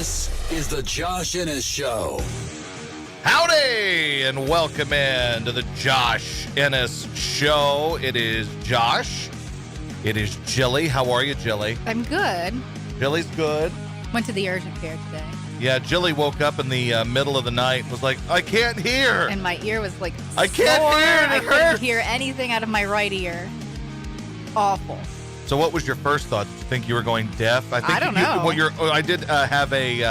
This is the Josh Innes Show. Howdy, and welcome in to the Josh Innes Show. It is Josh. It is Jilly. How are you, Jilly? I'm good. Jilly's good. Went to the urgent care today. Yeah, Jilly woke up in the middle of the night and was like, I can't hear. And my ear was like I can't sore. hear. I It couldn't hurts. hear anything out of my right ear. Awful. So what was your first thought? Did you think you were going deaf? I don't know. Well, I did have a,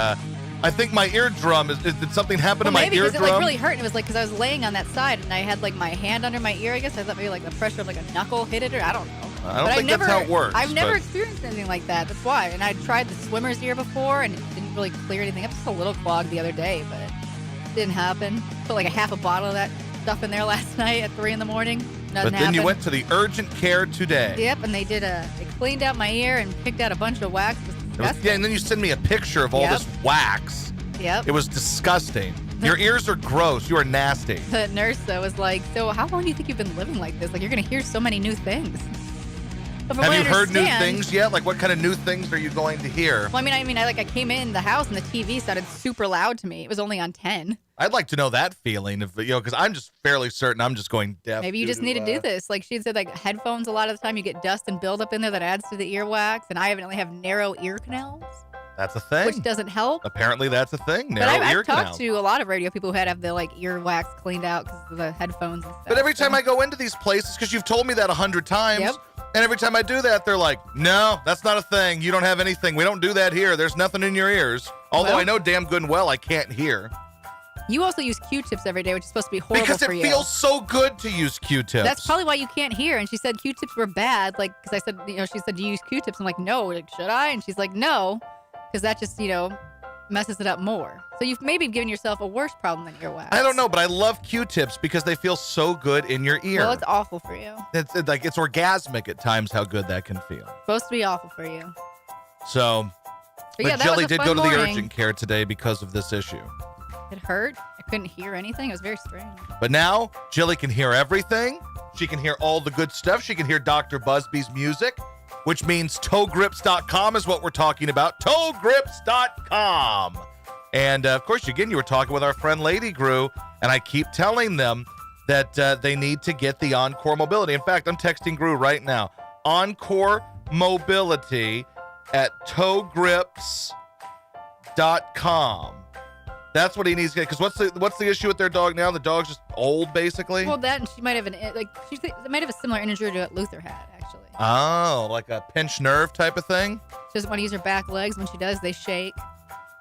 I think my eardrum, did something happen to my maybe eardrum? because it like really hurt. And it was like, because I was laying on that side and I had like my hand under my ear, I guess. I thought maybe like the pressure of like a knuckle hit it, or I don't know. I don't think that's how it works. I've never but- experienced anything like that. That's why. And I tried the swimmer's ear before and it didn't really clear anything up. Just a little clogged the other day, but it didn't happen. Put like a half a bottle of that stuff in there last night at 3 a.m. Nothing But then happened. you went to the urgent care today. Yep, and they cleaned out my ear and picked out a bunch of wax. It was disgusting. Yeah, and then you send me a picture of all Yep. this wax. Yep. It was disgusting. Your ears are gross. You are nasty. The nurse was like, so how long do you think you've been living like this? Like, you're going to hear so many new things. But from Have what you I heard new understand- things yet? Like, what kind of new things are you going to hear? Well, I came in the house and the TV sounded super loud to me. It was only on 10. I'd like to know that feeling, because I'm just fairly certain I'm just going deaf. Maybe you just need to do this. Like she said, like headphones, a lot of the time you get dust and buildup in there that adds to the earwax. And I evidently have narrow ear canals, That's a thing. which doesn't help. Apparently, that's a thing. But Narrow ear I've talked canal. to a lot of radio people who had to have the like earwax cleaned out because of the headphones and stuff. But every time So- I go into these places, because you've told me that 100 times, Yep. and every time I do that, they're like, no, that's not a thing. You don't have anything. We don't do that here. There's nothing in your ears. Although Well- I know damn good and well I can't hear. You also use Q-tips every day, which is supposed to be horrible Because for it you. feels so good to use Q-tips. That's probably why you can't hear. And she said Q-tips were bad. Like, because I said, she said, do you use Q-tips? I'm like, no. Like, should I? And she's like, no, because that just, messes it up more. So you've maybe given yourself a worse problem than earwax. I don't know, but I love Q-tips because they feel so good in your ear. Well, it's awful for you. It's orgasmic at times how good that can feel. Supposed to be awful for you. So, But yeah, that Jelly was a did fun go to the morning. urgent care today because of this issue. It hurt. I couldn't hear anything. It was very strange. But now, Jilly can hear everything. She can hear all the good stuff. She can hear Dr. Busby's music, which means ToeGrips.com is what we're talking about. ToeGrips.com. And, of course, again, you were talking with our friend Lady Gru, and I keep telling them that they need to get the Encore Mobility. In fact, I'm texting Gru right now. Encore Mobility at ToeGrips.com. That's what he needs to get. Because what's the issue with their dog now? The dog's just old, basically? Well, that and she might have might have a similar injury to what Luther had, actually. Oh, like a pinched nerve type of thing? She doesn't want to use her back legs. When she does, they shake.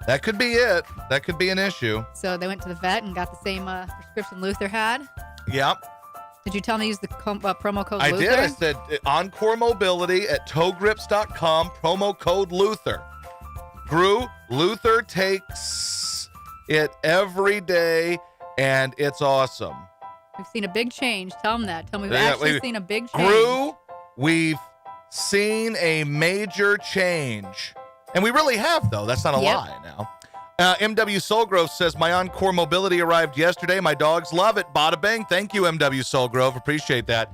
That could be it. That could be an issue. So they went to the vet and got the same prescription Luther had. Yep. Did you tell me to use the promo code I Luther? did. I said Encore Mobility at ToeGrips.com, promo code Luther. Gru, Luther takes it every day, and it's awesome. We've seen a big change. Tell them that. Tell me we've Yeah, actually seen a big change. Gru, we've seen a major change. And we really have, though. That's not a Yep. lie now. MW Soulgrove says, my Encore Mobility arrived yesterday. My dogs love it. Bada bang. Thank you, MW Soulgrove. Appreciate that.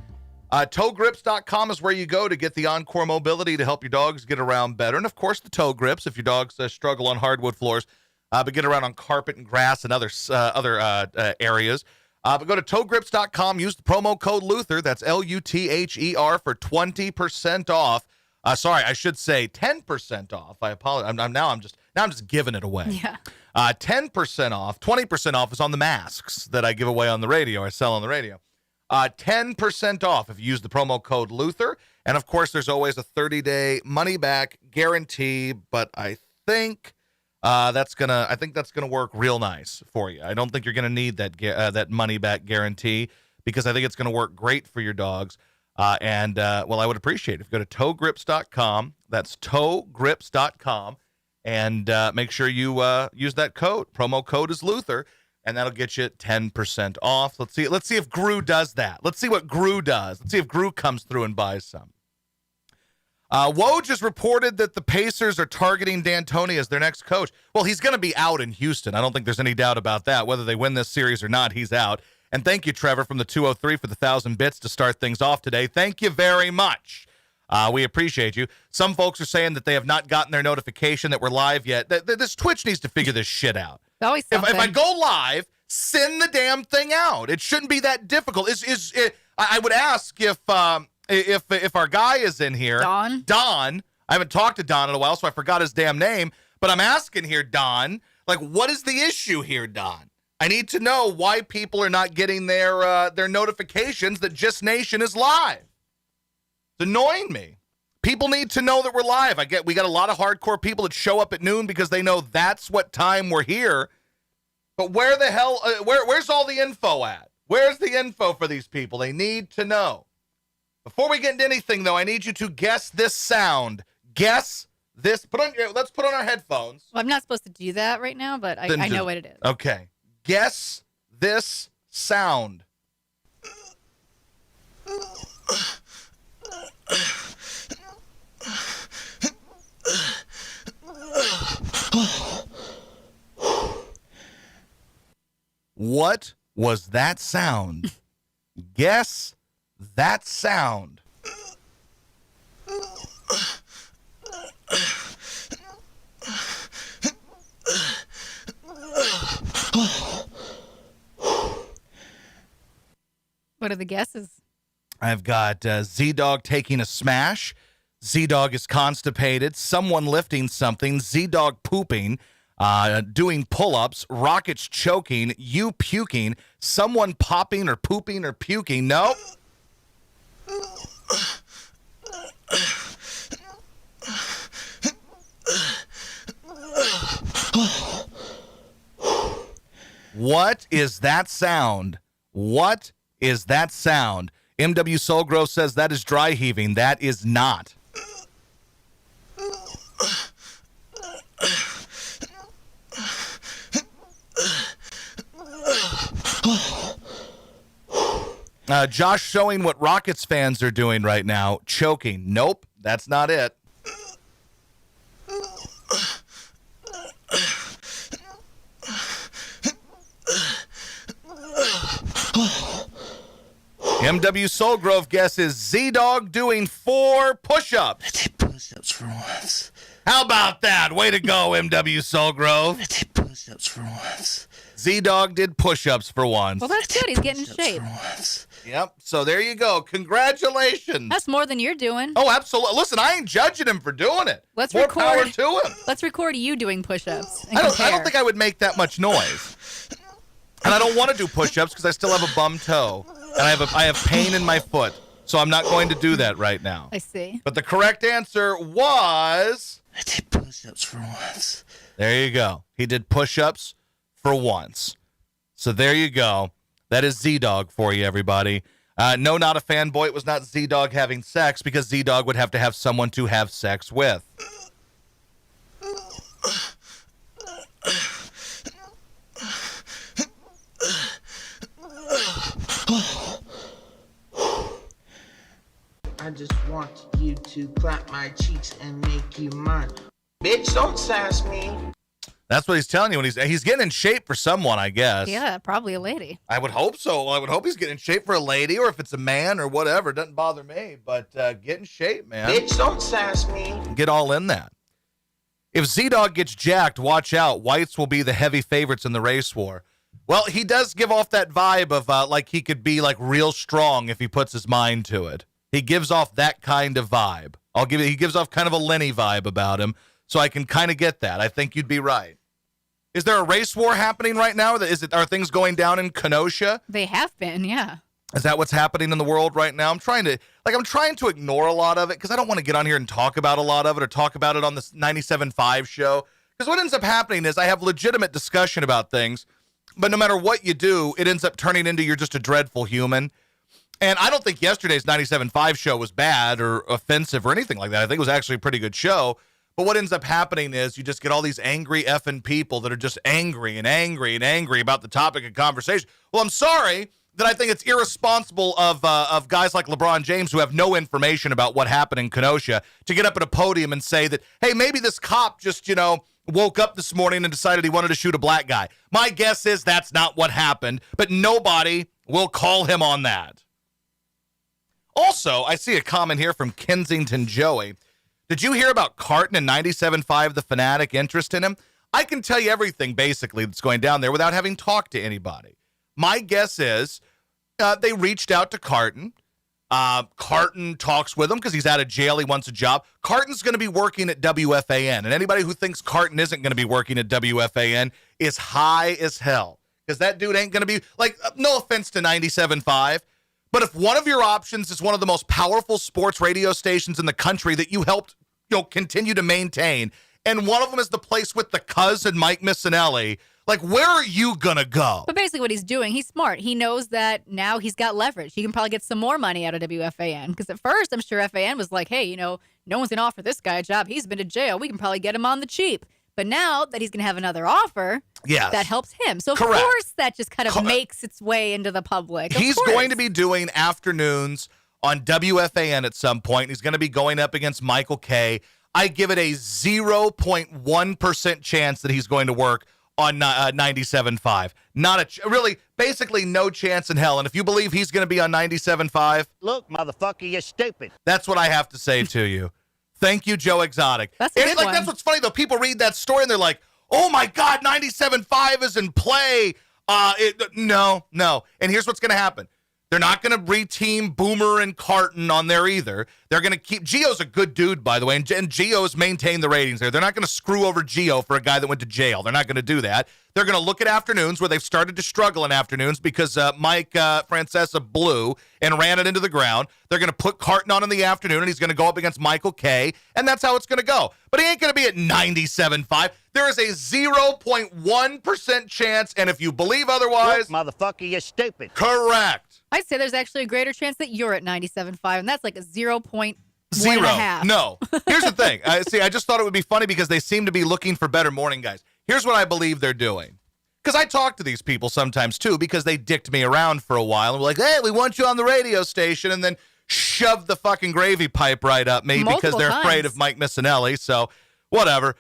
ToeGrips.com is where you go to get the Encore Mobility to help your dogs get around better. And, of course, the toe grips if your dogs struggle on hardwood floors, but get around on carpet and grass and other areas. But go to ToeGrips.com. Use the promo code Luther. That's Luther for 20% off. Sorry, I should say 10% off. I apologize. I'm just giving it away. Yeah. 10% off. 20% off is on the masks that I give away on the radio. I sell on the radio. 10% off if you use the promo code Luther. And of course, there's always a 30-day money-back guarantee. But I think that's gonna work real nice for you. I don't think you're gonna need that money-back guarantee because I think it's gonna work great for your dogs. I would appreciate it if you go to ToeGrips.com. That's ToeGrips.com, and make sure you use that code. Promo code is Luther, and that'll get you 10% off. Let's see if Gru does that. Let's see what Gru does. Let's see if Gru comes through and buys some. Woj has reported that the Pacers are targeting D'Antoni as their next coach. Well, he's going to be out in Houston. I don't think there's any doubt about that. Whether they win this series or not, he's out. And thank you, Trevor, from the 203 for the 1,000 bits to start things off today. Thank you very much. We appreciate you. Some folks are saying that they have not gotten their notification that we're live yet. This Twitch needs to figure this shit out. It's always something. If I go live, send the damn thing out. It shouldn't be that difficult. I would ask if our guy is in here, Don. I haven't talked to Don in a while, so I forgot his damn name. But I'm asking here, Don, like, what is the issue here, Don? I need to know why people are not getting their notifications that Just Nation is live. It's annoying me. People need to know that we're live. We got a lot of hardcore people that show up at noon because they know that's what time we're here. But where the hell, where's all the info at? Where's the info for these people? They need to know. Before we get into anything, though, I need you to guess this sound. Guess this. Let's put on our headphones. Well, I'm not supposed to do that right now, but I know what it is. Okay. Guess this sound. What was that sound? Guess that sound. What are the guesses? I've got Z-Dog taking a smash. Z-Dog is constipated. Someone lifting something. Z-Dog pooping. Doing pull-ups. Rockets choking. You puking. Someone popping or pooping or puking. Nope. What is that sound? What is that sound? MW Soulgrove says that is dry heaving. That is not. Josh showing what Rockets fans are doing right now. Choking. Nope, that's not it. MW Soulgrove guesses Z-Dog doing 4 push-ups. I did push-ups for once. How about that? Way to go, MW Soulgrove. I did push-ups for once. Z-Dog did push-ups for once. Well, that's good. He's getting in shape. Yep. So there you go. Congratulations. That's more than you're doing. Oh, absolutely. Listen, I ain't judging him for doing it. Let's More record. power to him. Let's record you doing push-ups. And I don't compare. think I would make that much noise. And I don't want to do push-ups because I still have a bum toe. And I have pain in my foot. So I'm not going to do that right now. I see. But the correct answer was... I did push-ups for once. There you go. He did push-ups for once. So there you go. That is Z-Dog for you, everybody. No, not a fanboy. It was not Z-Dog having sex because Z-Dog would have to have someone to have sex with. I just want you to clap my cheeks and make you mine. Bitch, don't sass me. That's what he's telling you when he's getting in shape for someone, I guess. Yeah, probably a lady. I would hope so. I would hope he's getting in shape for a lady, or if it's a man or whatever. It doesn't bother me. But get in shape, man. Bitch, don't sass me. Get all in that. If Z-Dog gets jacked, watch out. Whites will be the heavy favorites in the race war. Well, he does give off that vibe of like he could be like real strong if he puts his mind to it. He gives off that kind of vibe. He gives off kind of a Lenny vibe about him, so I can kind of get that. I think you'd be right. Is there a race war happening right now? Are things going down in Kenosha? They have been, yeah. Is that what's happening in the world right now? I'm trying to ignore a lot of it because I don't want to get on here and talk about a lot of it or talk about it on this 97.5 show. Because what ends up happening is I have legitimate discussion about things, but no matter what you do, it ends up turning into you're just a dreadful human. And I don't think yesterday's 97.5 show was bad or offensive or anything like that. I think it was actually a pretty good show. But what ends up happening is you just get all these angry effing people that are just angry and angry and angry about the topic of conversation. Well, I'm sorry that I think it's irresponsible of guys like LeBron James who have no information about what happened in Kenosha to get up at a podium and say that, hey, maybe this cop just, woke up this morning and decided he wanted to shoot a black guy. My guess is that's not what happened, but nobody will call him on that. Also, I see a comment here from Kensington Joey. Did you hear about Carton and 97.5 The Fanatic interest in him? I can tell you everything basically that's going down there without having talked to anybody. My guess is they reached out to Carton. Carton talks with him because he's out of jail. He wants a job. Carton's going to be working at WFAN. And anybody who thinks Carton isn't going to be working at WFAN is high as hell. Because that dude ain't going to be, like, no offense to 97.5, but if one of your options is one of the most powerful sports radio stations in the country that you helped, continue to maintain, and one of them is the place with the Cuz and Mike Missinelli, like, where are you going to go? But basically what he's doing, he's smart. He knows that now he's got leverage. He can probably get some more money out of WFAN. Because at first, I'm sure FAN was like, hey, no one's going to offer this guy a job. He's been to jail. We can probably get him on the cheap. But now that he's going to have another offer, yes, that helps him. So, of correct, course, that just kind of makes its way into the public. He's going to be doing afternoons on WFAN at some point. He's going to be going up against Michael Kay. I give it a 0.1% chance that he's going to work on 97.5. Really, basically no chance in hell. And if you believe he's going to be on 97.5, look, motherfucker, you're stupid. That's what I have to say to you. Thank you, Joe Exotic. That's a good one. That's what's funny, though. People read that story and they're like, oh, my God, 97.5 is in play. No. And here's what's going to happen. They're not going to reteam Boomer and Carton on there either. They're going to keep... Gio's a good dude, by the way, and Gio's maintained the ratings there. They're not going to screw over Gio for a guy that went to jail. They're not going to do that. They're going to look at afternoons where they've started to struggle in afternoons because Mike Francesa blew and ran it into the ground. They're going to put Carton on in the afternoon, and he's going to go up against Michael Kay, and that's how it's going to go. But he ain't going to be at 97.5. There is a 0.1% chance, and if you believe otherwise... Look, motherfucker, you're stupid. Correct. I'd say there's actually a greater chance that you're at 97.5, and that's like a 0.1 Zero. and a half. No. Here's the thing. I just thought it would be funny because they seem to be looking for better morning guys. Here's what I believe they're doing. Because I talk to these people sometimes, too, because they dicked me around for a while. And were like, hey, we want you on the radio station, and then shoved the fucking gravy pipe right up me because they're afraid of Mike Missinelli. So, whatever.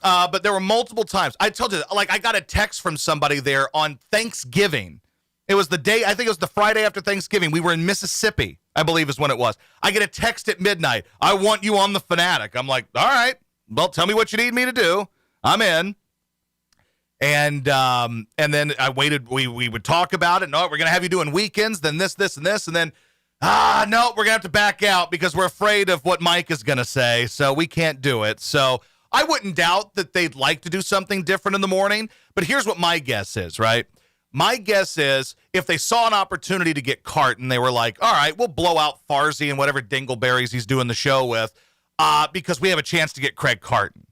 But there were multiple times. I told you, like, I got a text from somebody there on Thanksgiving. It was the day, I think it was the Friday after Thanksgiving. We were in Mississippi, I believe is when it was. I get a text at midnight. I want you on the Fanatic. I'm like, all right, well, tell me what you need me to do. I'm in. And then I waited. We would talk about it. No, we're going to have you doing weekends, then this, and this. And then, no, we're going to have to back out because we're afraid of what Mike is going to say. So we can't do it. So I wouldn't doubt that they'd like to do something different in the morning. But here's what my guess is, right? My guess is if they saw an opportunity to get Carton, they were like, all right, we'll blow out Farzy and whatever dingleberries he's doing the show with because we have a chance to get Craig Carton.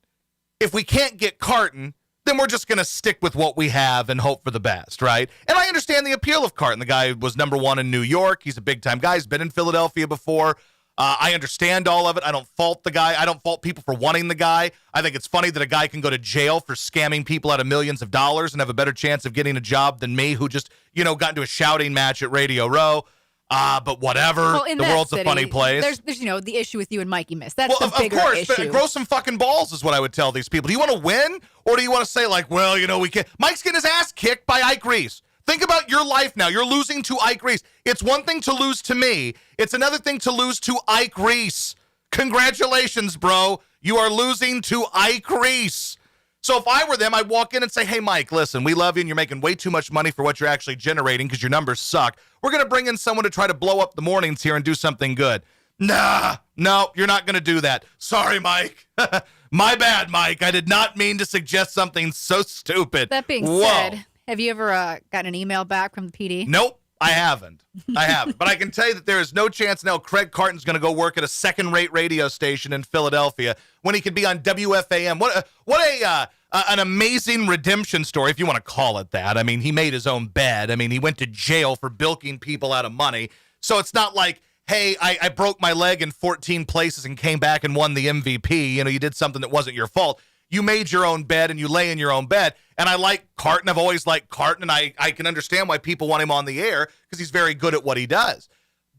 If we can't get Carton, then we're just going to stick with what we have and hope for the best, right? And I understand the appeal of Carton. The guy was number one in New York. He's a big-time guy. He's been in Philadelphia before. I understand all of it. I don't fault the guy. I don't fault people for wanting the guy. I think it's funny that a guy can go to jail for scamming people out of millions of dollars and have a better chance of getting a job than me, who just, got into a shouting match at Radio Row. But whatever. Well, the world's a funny place. There's the issue with you and Mikey Miss. That's the bigger of course, issue. But grow some fucking balls is what I would tell these people. Do you want to win, or do you want to say like, well, we can't? Mike's getting his ass kicked by Ike Reese. Think about your life now. You're losing to Ike Reese. It's one thing to lose to me. It's another thing to lose to Ike Reese. Congratulations, bro. You are losing to Ike Reese. So if I were them, I'd walk in and say, hey, Mike, listen, we love you and you're making way too much money for what you're actually generating because your numbers suck. We're going to bring in someone to try to blow up the mornings here and do something good. No, you're not going to do that. Sorry, Mike. My bad, Mike. I did not mean to suggest something so stupid. That being said, have you ever gotten an email back from the PD? Nope, I haven't. But I can tell you that there is no chance now Craig Carton's going to go work at a second-rate radio station in Philadelphia when he could be on WFAN. What an amazing redemption story, if you want to call it that. I mean, he made his own bed. I mean, he went to jail for bilking people out of money. So it's not like, hey, I broke my leg in 14 places and came back and won the MVP. You did something that wasn't your fault. You made your own bed and you lay in your own bed. And I like Carton. I've always liked Carton, and I can understand why people want him on the air because he's very good at what he does.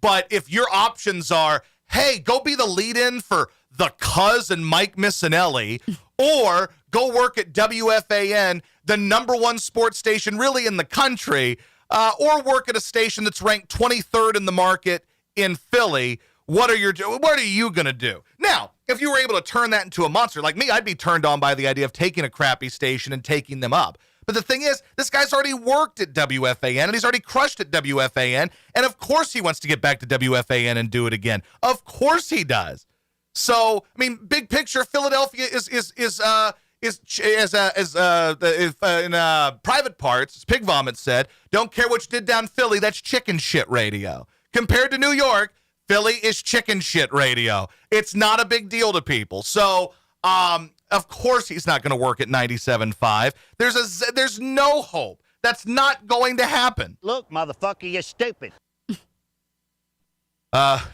But if your options are, hey, go be the lead-in for the Cuz and Mike Missinelli, or go work at WFAN, the number one sports station really in the country, or work at a station that's ranked 23rd in the market in Philly, what are you going to do? Now, if you were able to turn that into a monster like me, I'd be turned on by the idea of taking a crappy station and taking them up. But the thing is, this guy's already worked at WFAN, and he's already crushed at WFAN, and of course he wants to get back to WFAN and do it again. Of course he does. So, I mean, big picture, Philadelphia is in private parts, as Pig Vomit said, don't care what you did down Philly, that's chicken shit radio. Compared to New York, Philly is chicken shit radio. It's not a big deal to people. So, of course he's not going to work at 97.5. There's no hope. That's not going to happen. Look, motherfucker, you're stupid.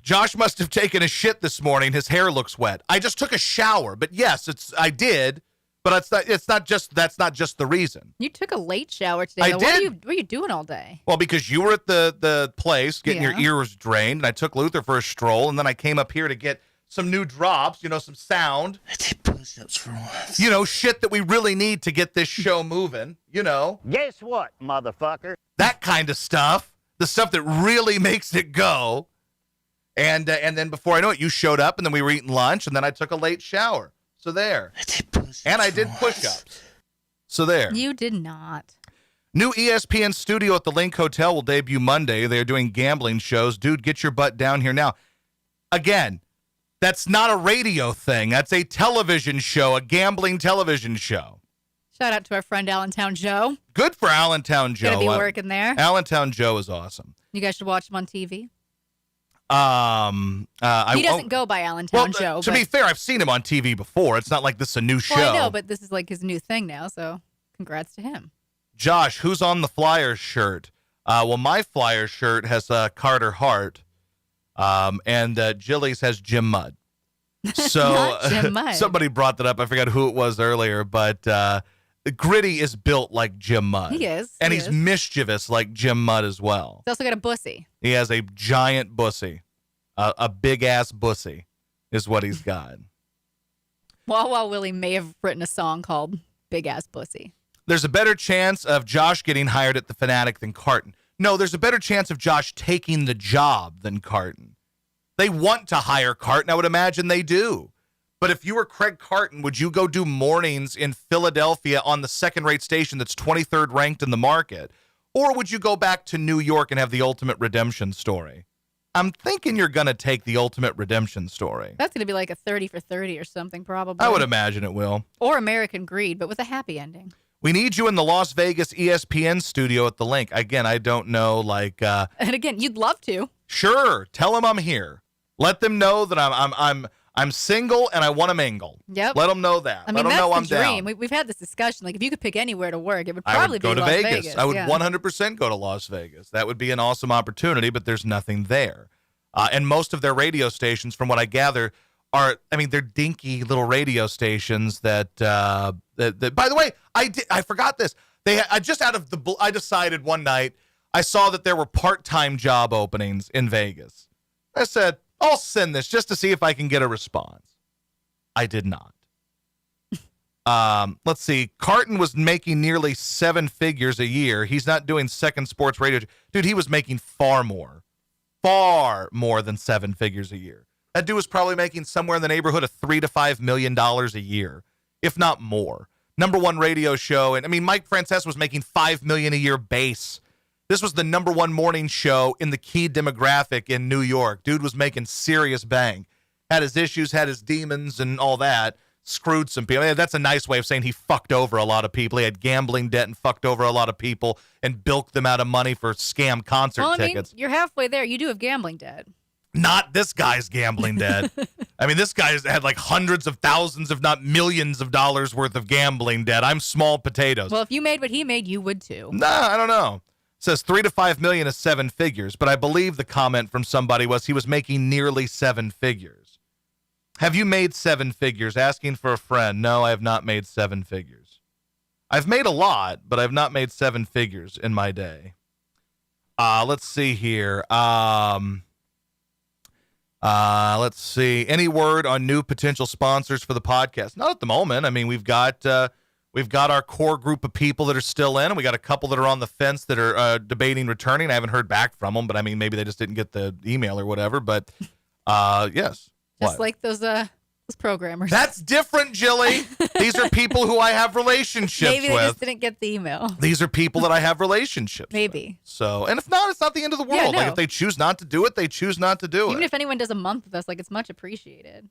Josh must have taken a shit this morning. His hair looks wet. I just took a shower, but yes, I did. But that's not just the reason. You took a late shower today. I though. did. What are you doing all day? Well, because you were at the place getting your ears drained, and I took Luther for a stroll, and then I came up here to get some new drops, some sound. I did push-ups for once. Shit that we really need to get this show moving, Guess what, motherfucker? That kind of stuff. The stuff that really makes it go. And then before I know it, you showed up, and then we were eating lunch, and then I took a late shower. So there. I did push-ups And I for did once. push-ups. So there. You did not. New ESPN studio at the Link Hotel will debut Monday. They're doing gambling shows. Dude, get your butt down here now. Again, that's not a radio thing. That's a television show, a gambling television show. Shout out to our friend Allentown Joe. Good for Allentown Joe. Gonna be working there. Allentown Joe is awesome. You guys should watch him on TV. He He doesn't go by Allentown Joe. To be fair, I've seen him on TV before. It's not like this is a new show. Well, I know, but this is like his new thing now, so congrats to him. Josh, who's on the Flyers shirt? Well, my Flyers shirt has Carter Hart, and Jilly's has Jim Mudd. So Not Jim Mudd. somebody brought that up. I forgot who it was earlier, but Gritty is built like Jim Mudd. He is. And he he's is. mischievous like Jim Mudd as well. He's also got a bussy. He has a giant bussy. A big-ass bussy is what he's got. Wawa Willie may have written a song called Big Ass Bussy. There's a better chance of Josh getting hired at the Fanatic than Carton. No, there's a better chance of Josh taking the job than Carton. They want to hire Carton. I would imagine they do. But if you were Craig Carton, would you go do mornings in Philadelphia on the second-rate station that's 23rd ranked in the market? Or would you go back to New York and have the ultimate redemption story? I'm thinking you're going to take the ultimate redemption story. That's going to be like a 30 for 30 or something, probably. I would imagine it will. Or American Greed, but with a happy ending. We need you in the Las Vegas ESPN studio at the Link. Again, I don't know, And again, you'd love to. Sure, tell them I'm here. Let them know that I'm single and I want to mingle. Yep. Let them know that. I mean, Let them that's know the I'm dream. down. We've had this discussion. Like, if you could pick anywhere to work, it would I probably would go be to Las Vegas. I would yeah. 100% go to Las Vegas. That would be an awesome opportunity, but there's nothing there. And most of their radio stations, from what I gather, they're dinky little radio stations that by the way, I forgot this. I decided one night, I saw that there were part-time job openings in Vegas. I said, I'll send this just to see if I can get a response. I did not. Let's see. Carton was making nearly 7 figures a year. He's not doing second sports radio. Dude, he was making far more than 7 figures a year. That dude was probably making somewhere in the neighborhood of $3 to $5 million a year, if not more. Number one radio show. And I mean, Mike Francesa was making $5 million a year base. This was the number one morning show in the key demographic in New York. Dude was making serious bang. Had his issues, had his demons and all that. Screwed some people. I mean, that's a nice way of saying he fucked over a lot of people. He had gambling debt and fucked over a lot of people and bilked them out of money for scam concert tickets. You're halfway there. You do have gambling debt. Not this guy's gambling debt. I mean, this guy's had like hundreds of thousands, if not millions of dollars worth of gambling debt. I'm small potatoes. Well, if you made what he made, you would too. Nah, I don't know. It says 3 to 5 million is 7 figures, but I believe the comment from somebody was he was making nearly 7 figures. Have you made 7 figures? Asking for a friend. No, I have not made 7 figures. I've made a lot, but I've not made 7 figures in my day. Let's see here. Let's see. Any word on new potential sponsors for the podcast? Not at the moment. I mean, we've got We've got our core group of people that are still in, and we got a couple that are on the fence that are debating returning. I haven't heard back from them, but I mean, maybe they just didn't get the email or whatever. But yes. Just What? like those programmers. That's different, Jilly. These are people who I have relationships Maybe they with. just didn't get the email. These are people that I have relationships Maybe. with. So, and if not, it's not the end of the world. Yeah, Like no. if they choose not to do it, they choose not to do Even it. if anyone does a month with us, like it's much appreciated.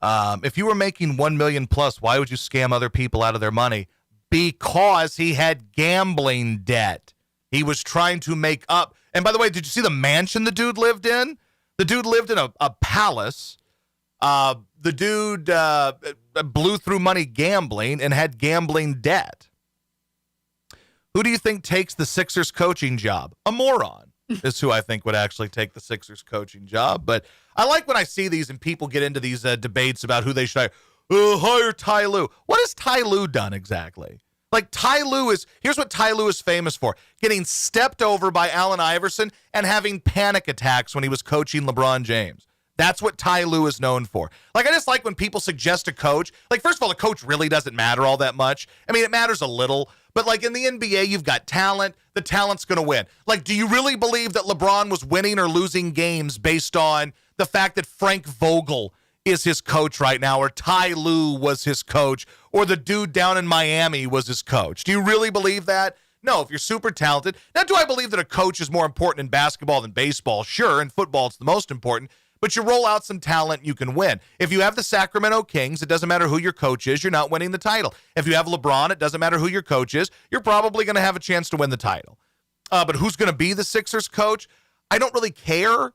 If you were making 1 million plus, why would you scam other people out of their money? Because he had gambling debt. He was trying to make up. And by the way, did you see the mansion the dude lived in? The dude lived in a palace. The dude blew through money gambling and had gambling debt. Who do you think takes the Sixers coaching job? A moron is who I think would actually take the Sixers coaching job. But I like when I see these and people get into these debates about who they should hire Ty Lue. What has Ty Lue done exactly? Like Ty Lue here's what Ty Lue is famous for: getting stepped over by Allen Iverson and having panic attacks when he was coaching LeBron James. That's what Ty Lue is known for. Like, I just like when people suggest a coach. Like, first of all, the coach really doesn't matter all that much. I mean, it matters a little. But, like, in the NBA, you've got talent. The talent's going to win. Like, do you really believe that LeBron was winning or losing games based on the fact that Frank Vogel is his coach right now, or Ty Lue was his coach, or the dude down in Miami was his coach? Do you really believe that? No, if you're super talented. Now, do I believe that a coach is more important in basketball than baseball? Sure, in football, it's the most important. But you roll out some talent, you can win. If you have the Sacramento Kings, it doesn't matter who your coach is, you're not winning the title. If you have LeBron, it doesn't matter who your coach is, you're probably going to have a chance to win the title. But who's going to be the Sixers coach? I don't really care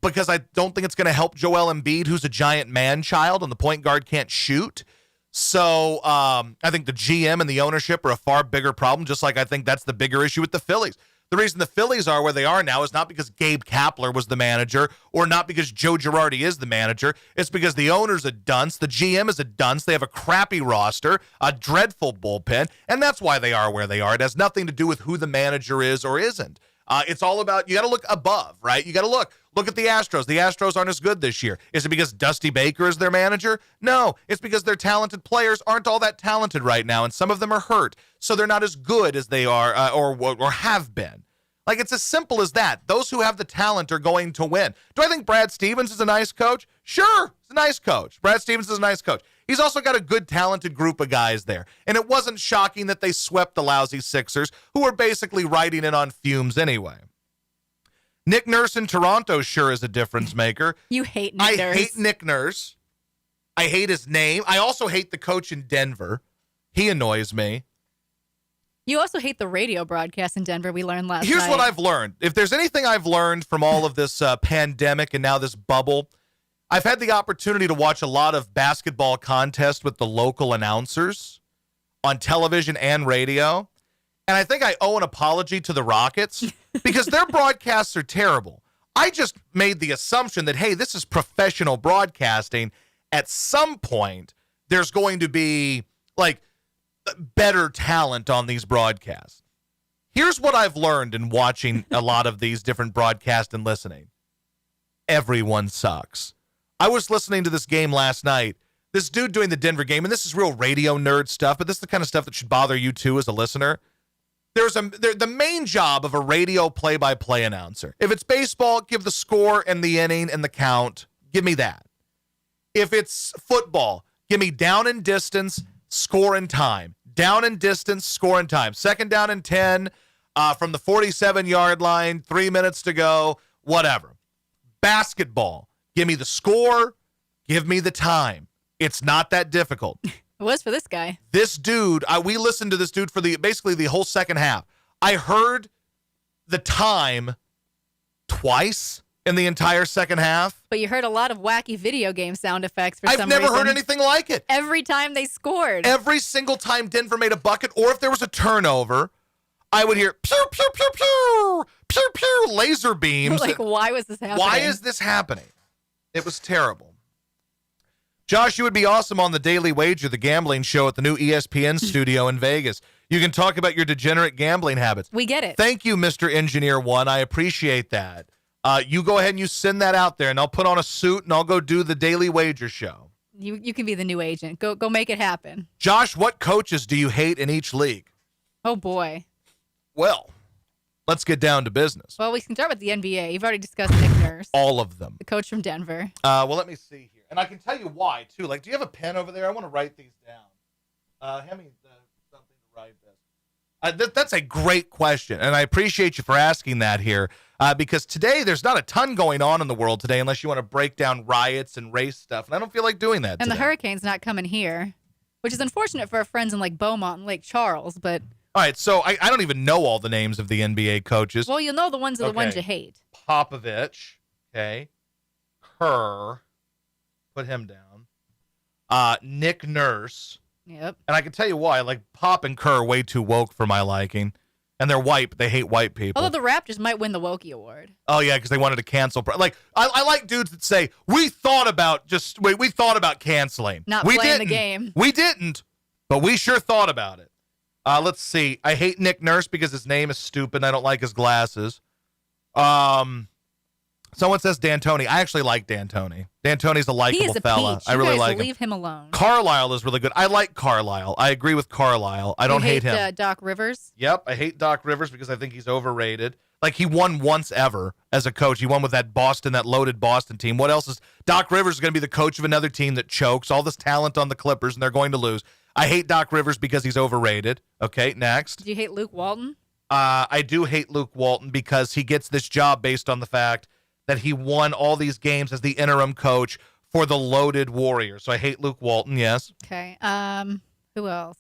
because I don't think it's going to help Joel Embiid, who's a giant man-child and the point guard can't shoot. So I think the GM and the ownership are a far bigger problem, just like I think that's the bigger issue with the Phillies. The reason the Phillies are where they are now is not because Gabe Kapler was the manager or not because Joe Girardi is the manager. It's because the owner's a dunce, the GM is a dunce, they have a crappy roster, a dreadful bullpen, and that's why they are where they are. It has nothing to do with who the manager is or isn't. It's all about, you got to look above, right? You got to look at the Astros. The Astros aren't as good this year. Is it because Dusty Baker is their manager? No, it's because their talented players aren't all that talented right now, and some of them are hurt, so they're not as good as they are or have been. Like, it's as simple as that. Those who have the talent are going to win. Do I think Brad Stevens is a nice coach? Sure, he's a nice coach. Brad Stevens is a nice coach. He's also got a good, talented group of guys there. And it wasn't shocking that they swept the lousy Sixers, who were basically riding in on fumes anyway. Nick Nurse in Toronto sure is a difference maker. You hate Nick Nurse. I hate Nick Nurse. I hate his name. I also hate the coach in Denver. He annoys me. You also hate the radio broadcast in Denver, we learned last night. Here's what I've learned. If there's anything I've learned from all of this pandemic and now this bubble, I've had the opportunity to watch a lot of basketball contests with the local announcers on television and radio. And I think I owe an apology to the Rockets because their broadcasts are terrible. I just made the assumption that, hey, this is professional broadcasting. At some point, there's going to be, like, better talent on these broadcasts. Here's what I've learned in watching a lot of these different broadcasts and listening. Everyone sucks. I was listening to this game last night. This dude doing the Denver game, and this is real radio nerd stuff, but this is the kind of stuff that should bother you too as a listener. The main job of a radio play-by-play announcer. If it's baseball, give the score and the inning and the count. Give me that. If it's football, give me down and distance, score and time. Down and distance, score and time. Second down and 10 from the 47-yard line, 3 minutes to go, whatever. Basketball, give me the score, give me the time. It's not that difficult. It was for this guy. This dude, we listened to this dude for basically the whole second half. I heard the time twice in the entire second half. But you heard a lot of wacky video game sound effects for some reason. I've never heard anything like it. Every time they scored. Every single time Denver made a bucket, or if there was a turnover, I would hear pew, pew, pew, pew, pew, pew, laser beams. Like, why was this happening? Why is this happening? It was terrible. Josh, you would be awesome on the Daily Wager, the gambling show at the new ESPN studio in Vegas. You can talk about your degenerate gambling habits. We get it. Thank you, Mr. Engineer One. I appreciate that. You go ahead and you send that out there, and I'll put on a suit, and I'll go do the Daily Wager show. You can be the new agent. Go make it happen. Josh, what coaches do you hate in each league? Oh boy. Well, let's get down to business. Well, we can start with the NBA. You've already discussed Nick Nurse, All of them. the coach from Denver. Well, let me see here. And I can tell you why, too. Like, do you have a pen over there? I want to write these down. Hand me something to write this. That's a great question, and I appreciate you for asking that here, because today there's not a ton going on in the world today unless you want to break down riots and race stuff, and I don't feel like doing that And today. the hurricane's not coming here, which is unfortunate for our friends in like Beaumont and Lake Charles. But All right, so I don't even know all the names of the NBA coaches. well, you'll know the ones are the ones Okay. you hate. Popovich, okay. Kerr, put him down. Nick Nurse. Yep. And I can tell you why. Like, Pop and Kerr are way too woke for my liking. And they're white, but they hate white people. Although the Raptors might win the Wokey Award. Oh, yeah, because they wanted to cancel. Like, I like dudes that say, we thought about canceling. Not we playing the didn't. game. We didn't, but we sure thought about it. Let's see. I hate Nick Nurse because his name is stupid and I don't like his glasses. Someone says D'Antoni. I actually like D'Antoni. D'Antoni's a He likable is a fella. peach. I You really guys like him. leave him alone. Carlisle is really good. I like Carlisle. I agree with Carlisle. I don't You hate him. Doc Rivers. Yep, I hate Doc Rivers because I think he's overrated. Like, he won once ever as a coach. He won with that loaded Boston team. What else is Doc Rivers is going to be the coach of another team that chokes, all this talent on the Clippers, and they're going to lose. I hate Doc Rivers because he's overrated. Okay, next. Do you hate Luke Walton? I do hate Luke Walton because he gets this job based on the fact that he won all these games as the interim coach for the loaded Warriors. So I hate Luke Walton, yes. Okay. Who else?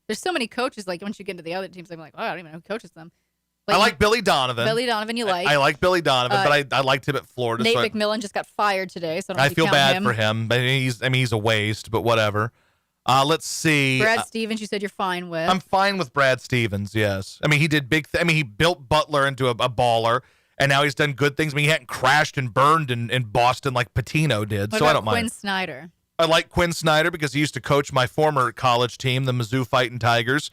There's so many coaches. Like once you get into the other teams, I'm like, oh, I don't even know who coaches them. I like Billy Donovan. Billy Donovan. You like? I like Billy Donovan, but I liked him at Florida. Nate so McMillan just got fired today, so I don't know I if you feel count bad him. for him, but he's a waste, but whatever. Let's see. Brad Stevens, you said you're fine with. I'm fine with Brad Stevens, yes. I mean, he did he built Butler into a baller, and now he's done good things. I mean, he hadn't crashed and burned in Boston like Patino did, What so I about don't Quinn mind. Snyder? I like Quinn Snyder because he used to coach my former college team, the Mizzou Fighting Tigers,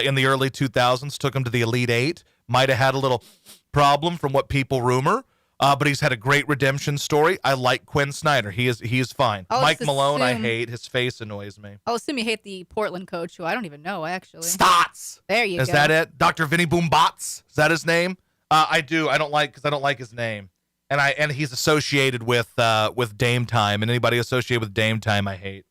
in the early 2000s. Took him to the Elite Eight. Might have had a little problem from what people rumor, but he's had a great redemption story. I like Quinn Snyder. He is fine. I'll Mike just Malone, I assume- hate. His face annoys me. I'll assume you hate the Portland coach, who I don't even know actually. Stotts. There you Is go. that it? Dr. Vinny Boombots? Is that his name? I do. I don't like his name. And he's associated with Dame Time, and anybody associated with Dame Time I hate.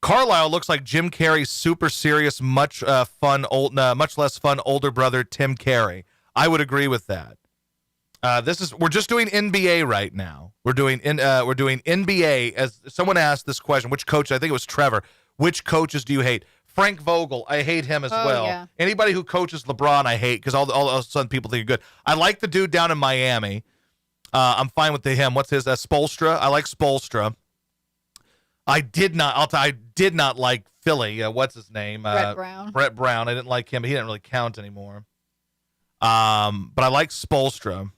Carlisle looks like Jim Carrey's super serious, much less fun older brother Tim Carey. I would agree with that. We're just doing NBA right now. We're doing NBA. As someone asked this question, which coach? I think it was Trevor. Which coaches do you hate? Frank Vogel, I hate him as Oh, well. yeah. Anybody who coaches LeBron, I hate because all of a sudden people think you're good. I like the dude down in Miami. I'm fine with him. What's his? Spoelstra. I like Spoelstra. I did not like Philly. What's his name? Brett Brown. Brett Brown. I didn't like him. He didn't really count anymore. But I like Spoelstra.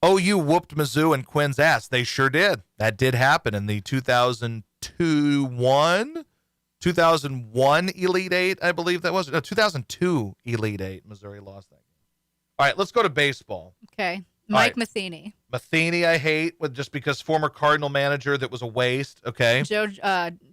OU whooped Mizzou and Quinn's ass. They sure did. That did happen in the 2001 Elite Eight, I believe that was. No, 2002 Elite Eight. Missouri lost that game. All right, let's go to baseball. Okay. Mike right. Matheny. Matheny, I hate just because former Cardinal manager that was a waste. Okay. Joe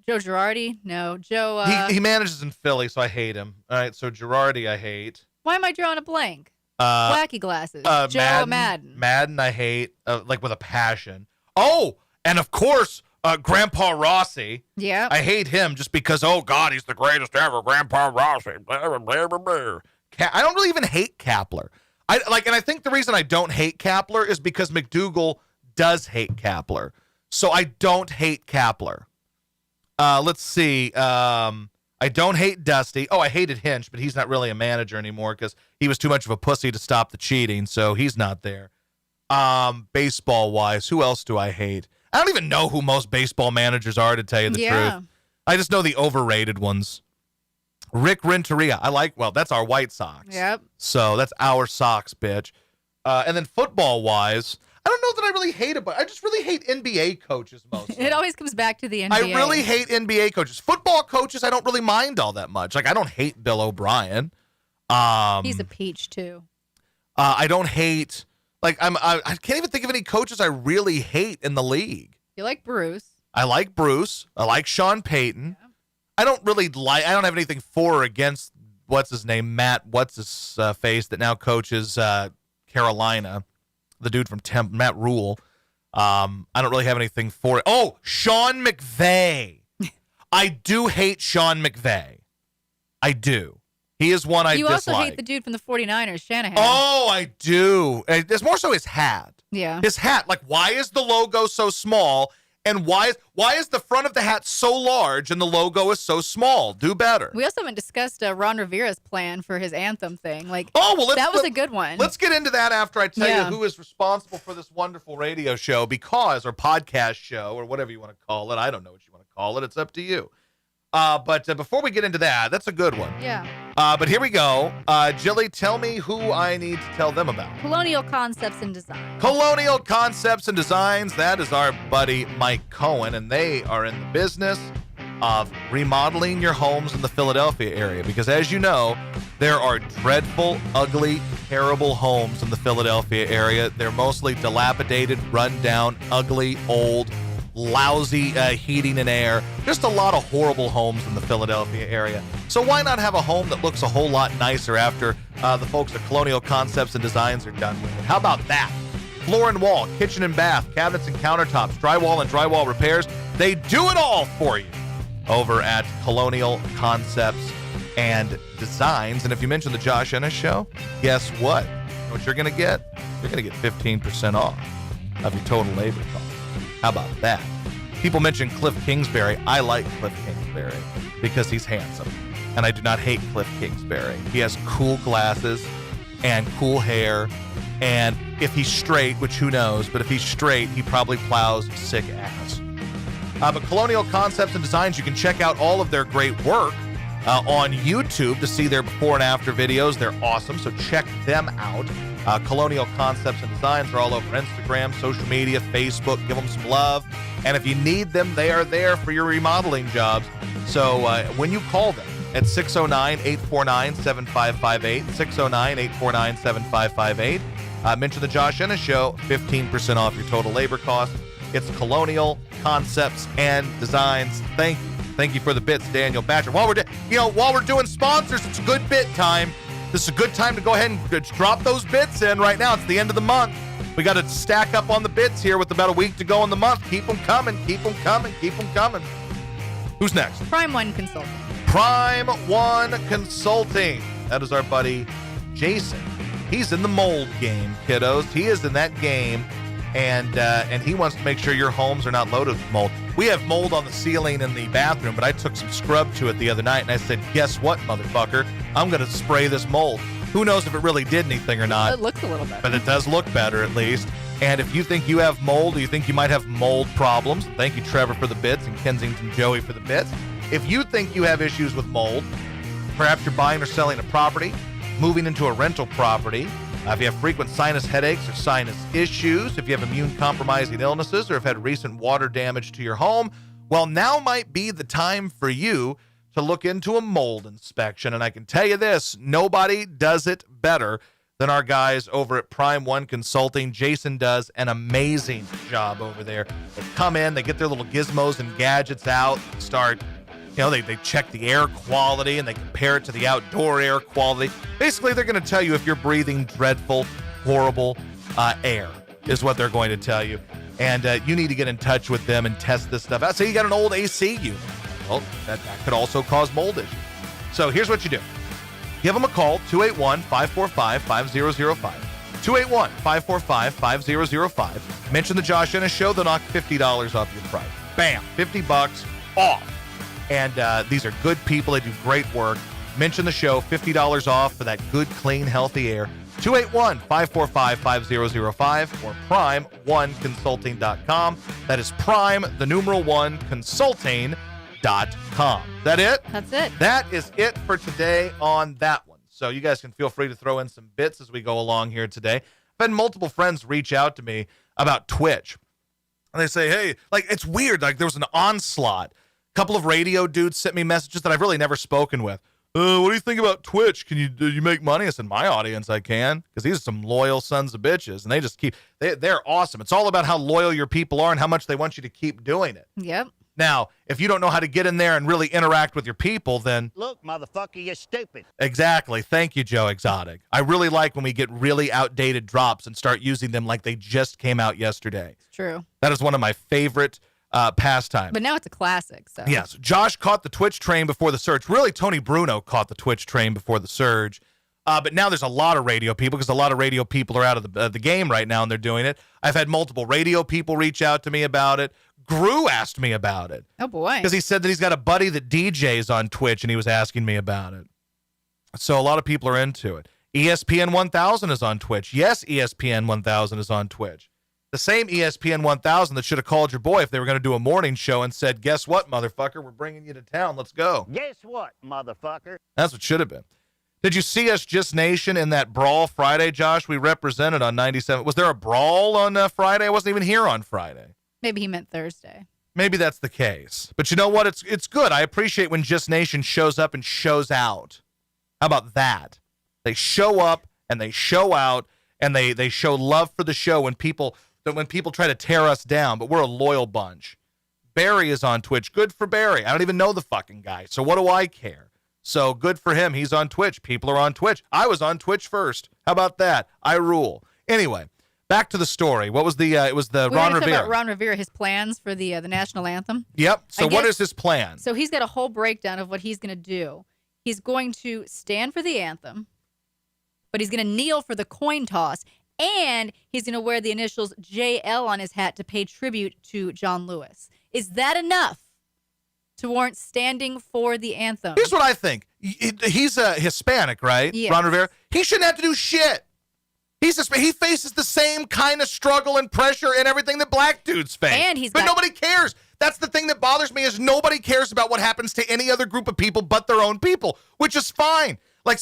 Girardi? No. Joe. He manages in Philly, so I hate him. All right, so Girardi, I hate. Why am I drawing a blank? Wacky glasses. Joe Madden. Madden, I hate, like with a passion. Oh, and of course, Grandpa Rossi. Yeah. I hate him just because, oh, God, he's the greatest ever, Grandpa Rossi. Blah, blah, blah, blah, blah. I don't really even hate Kapler. And I think the reason I don't hate Kapler is because McDougal does hate Kapler. So I don't hate Kapler. Let's see. I don't hate Dusty. Oh, I hated Hinch, but he's not really a manager anymore because he was too much of a pussy to stop the cheating, so he's not there. Baseball-wise, who else do I hate? I don't even know who most baseball managers are, to tell you the truth. I just know the overrated ones. Rick Renteria. That's our White Sox. Yep. So that's our Sox, bitch. And then football-wise, I don't know that I really hate it, but I just really hate NBA coaches mostly. It always comes back to the NBA. I really hate NBA coaches. Football coaches, I don't really mind all that much. Like, I don't hate Bill O'Brien. He's a peach, too. I don't hate Like I can't even think of any coaches I really hate in the league. You like Bruce. I like Bruce. I like Sean Payton. Yeah. I don't have anything for or against what's his name, Matt, what's his face that now coaches Carolina, the dude from Matt Rule. I don't really have anything for it. Oh, Sean McVay. I do hate Sean McVay. I do. He is one I dislike. You also hate the dude from the 49ers, Shanahan. Oh, I do. It's more so his hat. Yeah. His hat. Like, why is the logo so small? And why is the front of the hat so large and the logo is so small? Do better. We also haven't discussed Ron Rivera's plan for his anthem thing. Like, that was a good one. Let's get into that after I tell you who is responsible for this wonderful radio show or podcast show, or whatever you want to call it. I don't know what you want to call it. It's up to you. But before we get into that, that's a good one. Yeah. But here we go. Jilly, tell me who I need to tell them about. Colonial Concepts and Design. Colonial Concepts and Designs. That is our buddy Mike Cohen, and they are in the business of remodeling your homes in the Philadelphia area. Because as you know, there are dreadful, ugly, terrible homes in the Philadelphia area. They're mostly dilapidated, run down, ugly, old, lousy heating and air. Just a lot of horrible homes in the Philadelphia area. So why not have a home that looks a whole lot nicer after the folks at Colonial Concepts and Designs are done with it? How about that? Floor and wall, kitchen and bath, cabinets and countertops, drywall and drywall repairs. They do it all for you over at Colonial Concepts and Designs. And if you mention the Josh Ennis Show, guess what? You know what you're going to get? You're going to get 15% off of your total labor cost. How about that? People mention Cliff Kingsbury. I like Cliff Kingsbury because he's handsome. And I do not hate Cliff Kingsbury. He has cool glasses and cool hair. And if he's straight, which who knows, but if he's straight, he probably plows sick ass. But Colonial Concepts and Designs, you can check out all of their great work on YouTube to see their before and after videos. They're awesome, so check them out. Colonial Concepts and Designs are all over Instagram, social media, Facebook. Give them some love. And if you need them, they are there for your remodeling jobs. So when you call them at 609-849-7558, 609-849-7558, mention the Josh Ennis Show, 15% off your total labor cost. It's Colonial Concepts and Designs. Thank you. Thank you for the bits, Daniel Batcher. While we're doing sponsors, it's a good bit time. This is a good time to go ahead and drop those bits in right now. It's the end of the month. We got to stack up on the bits here with about a week to go in the month. Keep them coming, keep them coming, keep them coming. Who's next? Prime One Consulting. Prime One Consulting. That is our buddy Jason. He's in the mold game, kiddos. He is in that game, and he wants to make sure your homes are not loaded with mold. We have mold on the ceiling in the bathroom, but I took some scrub to it the other night, and I said, guess what, motherfucker? I'm going to spray this mold. Who knows if it really did anything or not. It looks a little better. But it does look better, at least. And if you think you have mold, or you think you might have mold problems, thank you, Trevor, for the bits, and Kensington Joey for the bits. If you think you have issues with mold, perhaps you're buying or selling a property, moving into a rental property, if you have frequent sinus headaches or sinus issues, if you have immune-compromising illnesses, or have had recent water damage to your home, well, now might be the time for you to look into a mold inspection. And I can tell you this, nobody does it better than our guys over at Prime One Consulting. Jason does an amazing job over there. They come in, they get their little gizmos and gadgets out, start, they check the air quality and they compare it to the outdoor air quality. Basically, they're going to tell you if you're breathing dreadful, horrible air is what they're going to tell you. And you need to get in touch with them and test this stuff out. Say you got an old AC unit. Well, that could also cause mold issues. So here's what you do. Give them a call, 281-545-5005. 281-545-5005. Mention the Josh Ennis Show. They'll knock $50 off your price. Bam, $50 off. And these are good people. They do great work. Mention the show, $50 off for that good, clean, healthy air. 281-545-5005 or prime1consulting.com. That is prime, the numeral 1, consulting.com. Is that it? That's it. That is it for today on that one. So you guys can feel free to throw in some bits as we go along here today. I've had multiple friends reach out to me about Twitch. And they say, hey, it's weird. There was an onslaught. A couple of radio dudes sent me messages that I've really never spoken with. what do you think about Twitch? Do you make money? I said, my audience, I can, because these are some loyal sons of bitches, and they just they're awesome. It's all about how loyal your people are and how much they want you to keep doing it. Yep. Now, if you don't know how to get in there and really interact with your people, then Look, motherfucker, you're stupid. exactly. Thank you, Joe Exotic. I really like when we get really outdated drops and start using them like they just came out yesterday. It's true. That is one of my favorite pastimes. But now it's a classic. So Yes, Josh caught the Twitch train before the surge. Really, Tony Bruno caught the Twitch train before the surge. But now there's a lot of radio people because a lot of radio people are out of the game right now and they're doing it. I've had multiple radio people reach out to me about it. Gru asked me about it Oh boy. because he said that he's got a buddy that DJs on Twitch and he was asking me about it. So a lot of people are into it. ESPN 1000 is on Twitch. Yes, ESPN 1000 is on Twitch. The same ESPN 1000 that should have called your boy if they were going to do a morning show and said, guess what, motherfucker? We're bringing you to town. Let's go. Guess what, motherfucker? That's what should have been. Did you see us, Just Nation, in that Brawl Friday, Josh? We represented on 97. Was there a brawl on Friday? I wasn't even here on Friday. Maybe he meant Thursday. Maybe that's the case. But you know what? It's good. I appreciate when Just Nation shows up and shows out. How about that? They show up and they show out and they show love for the show when people try to tear us down, but we're a loyal bunch. Barry is on Twitch. Good for Barry. I don't even know the fucking guy, so what do I care? So good for him. He's on Twitch. People are on Twitch. I was on Twitch first. How about that? I rule. Anyway, back to the story. What was the? It was the We Ron were gonna talk Rivera. about Ron Rivera, his plans for the national anthem. Yep. So I what guess- is his plan? So he's got a whole breakdown of what he's going to do. He's going to stand for the anthem, but he's going to kneel for the coin toss, and he's going to wear the initials JL on his hat to pay tribute to John Lewis. Is that enough to warrant standing for the anthem? Here's what I think. He's a Hispanic, right? Yes. Ron Rivera. He shouldn't have to do shit. He faces the same kind of struggle and pressure and everything that black dudes face. And but got- nobody cares. That's the thing that bothers me is nobody cares about what happens to any other group of people but their own people, which is fine. Like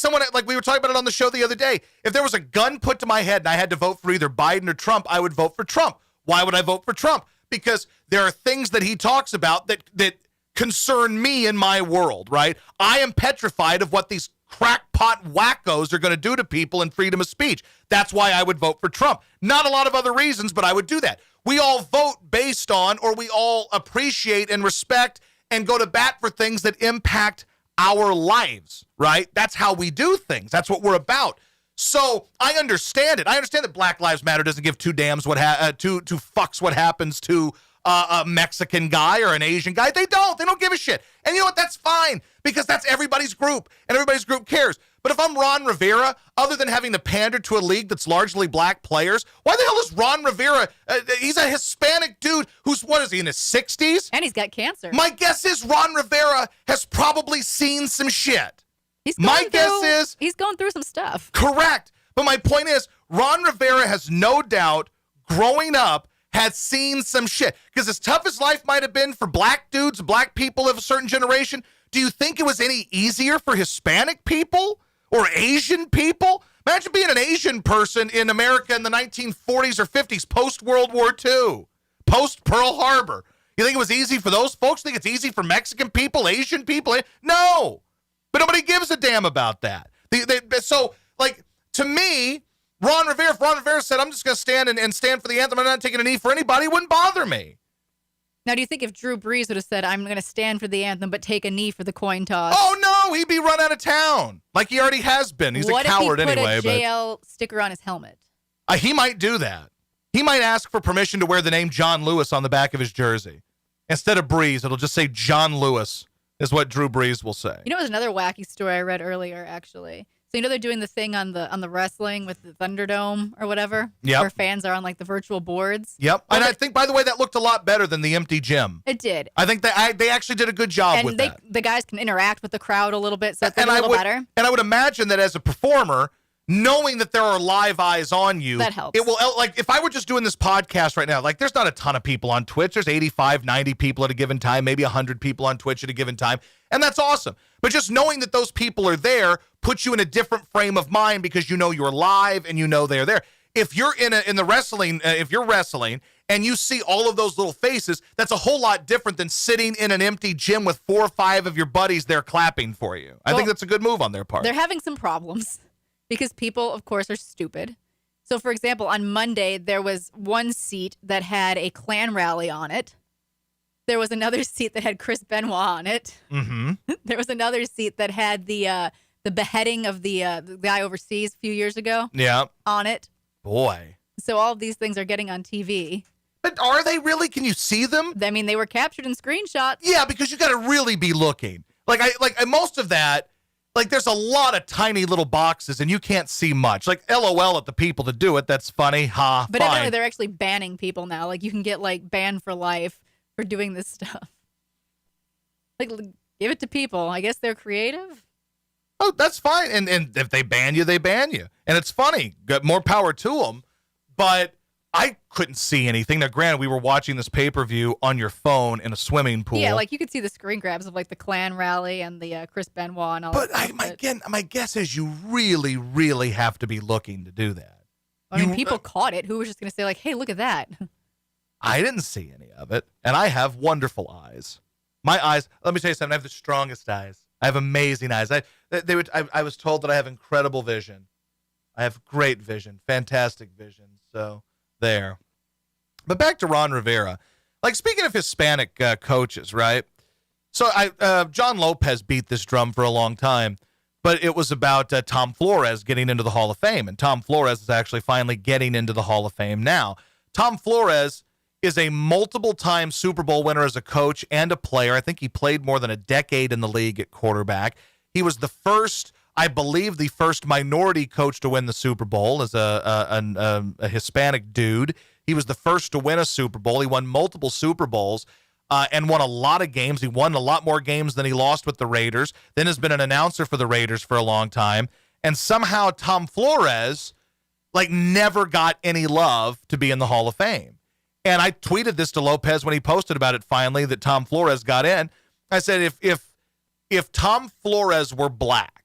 we were talking about it on the show the other day. If there was a gun put to my head and I had to vote for either Biden or Trump, I would vote for Trump. Why would I vote for Trump? Because there are things that he talks about that concern me in my world, right? I am petrified of what these crackpot wackos are going to do to people in freedom of speech. That's why I would vote for Trump. Not a lot of other reasons, but I would do that. We all vote based on, or we all appreciate and respect and go to bat for things that impact our lives, right? That's how we do things. That's what we're about. So I understand it. I understand that Black Lives Matter doesn't give two damns two fucks what happens to a Mexican guy or an Asian guy. They don't give a shit. And you know what? That's fine because that's everybody's group and everybody's group cares. But if I'm Ron Rivera, other than having to pander to a league that's largely black players, why the hell is Ron Rivera? He's a Hispanic dude who's, what is he, in his 60s? And he's got cancer. My guess is Ron Rivera has probably seen some shit. He's my going guess through- is- he's going through some stuff. Correct. But my point is, Ron Rivera has no doubt, growing up, had seen some shit. Because as tough as life might have been for black dudes, black people of a certain generation, do you think it was any easier for Hispanic people or Asian people? Imagine being an Asian person in America in the 1940s or 50s, post-World War II, post-Pearl Harbor. You think it was easy for those folks? Think it's easy for Mexican people, Asian people? No. But nobody gives a damn about that. So, like, to me, if Ron Rivera said, I'm just going to stand and stand for the anthem, I'm not taking a knee for anybody, it wouldn't bother me. Now, do you think if Drew Brees would have said, I'm going to stand for the anthem but take a knee for the coin toss? Oh, no, he'd be run out of town. Like he already has been. He's what a coward if he put anyway. a JL sticker on his helmet? But he might do that. He might ask for permission to wear the name John Lewis on the back of his jersey. Instead of Brees, it'll just say John Lewis is what Drew Brees will say. You know, it was another wacky story I read earlier, actually. So you know they're doing the thing on the wrestling with the Thunderdome or whatever, Yep. where fans are on like the virtual boards. Yep. Well, And I think, by the way, that looked a lot better than the empty gym. It did, I think that they actually did a good job with and that. the guys can interact with the crowd a little bit, so it's like And a I little would, better. and I would imagine that as a performer, knowing that there are live eyes on you, That helps. It will, like, if I were just doing this podcast right now, like, there's not a ton of people on Twitch. There's 85, 90 people at a given time, maybe 100 people on Twitch at a given time, and that's awesome. But just knowing that those people are there puts you in a different frame of mind because you know you're live and you know they're there. if you're in the wrestling, if you're wrestling and you see all of those little faces, that's a whole lot different than sitting in an empty gym with 4 or 5 of your buddies there clapping for you. I think that's a good move on their part. They're having some problems because people, of course, are stupid. So, for example, on Monday, there was one seat that had a Klan rally on it. There was another seat that had Chris Benoit on it. Mm-hmm. There was another seat that had the beheading of the guy overseas a few years ago Yeah. on it. Boy. So all of these things are getting on TV. But are they really? Can you see them? I mean, they were captured in screenshots. Yeah, because you got to really be looking. Like most of that, like there's a lot of tiny little boxes and you can't see much. Like LOL at the people to do it. That's funny. Ha. But fine. evidently they're actually banning people now. Like you can get like banned for life for doing this stuff. Like give it to people. I guess they're creative. Oh, that's fine. And if they ban you, they ban you. And it's funny. Got more power to them. But I couldn't see anything. Now, granted, we were watching this pay-per-view on your phone in a swimming pool. Yeah, like you could see the screen grabs of like the Klan rally and the Chris Benoit and all But that stuff. my guess is you really, really have to be looking to do that. I mean, people caught it. Who was just going to say like, hey, look at that? I didn't see any of it. And I have wonderful eyes. My eyes, let me tell you something. I have the strongest eyes. I have amazing eyes. I was told that I have incredible vision. I have great vision, fantastic vision. So there. But back to Ron Rivera. Like speaking of Hispanic coaches, right? So John Lopez beat this drum for a long time, but it was about Tom Flores getting into the Hall of Fame, and Tom Flores is actually finally getting into the Hall of Fame now. Tom Flores is a multiple-time Super Bowl winner as a coach and a player. I think he played more than a decade in the league at quarterback. He was the first, I believe, the first minority coach to win the Super Bowl as a Hispanic dude. He was the first to win a Super Bowl. He won multiple Super Bowls and won a lot of games. He won a lot more games than he lost with the Raiders. Then has been an announcer for the Raiders for a long time. And somehow Tom Flores, like, never got any love to be in the Hall of Fame. And I tweeted this to Lopez when he posted about it finally, that Tom Flores got in. I said, if Tom Flores were black,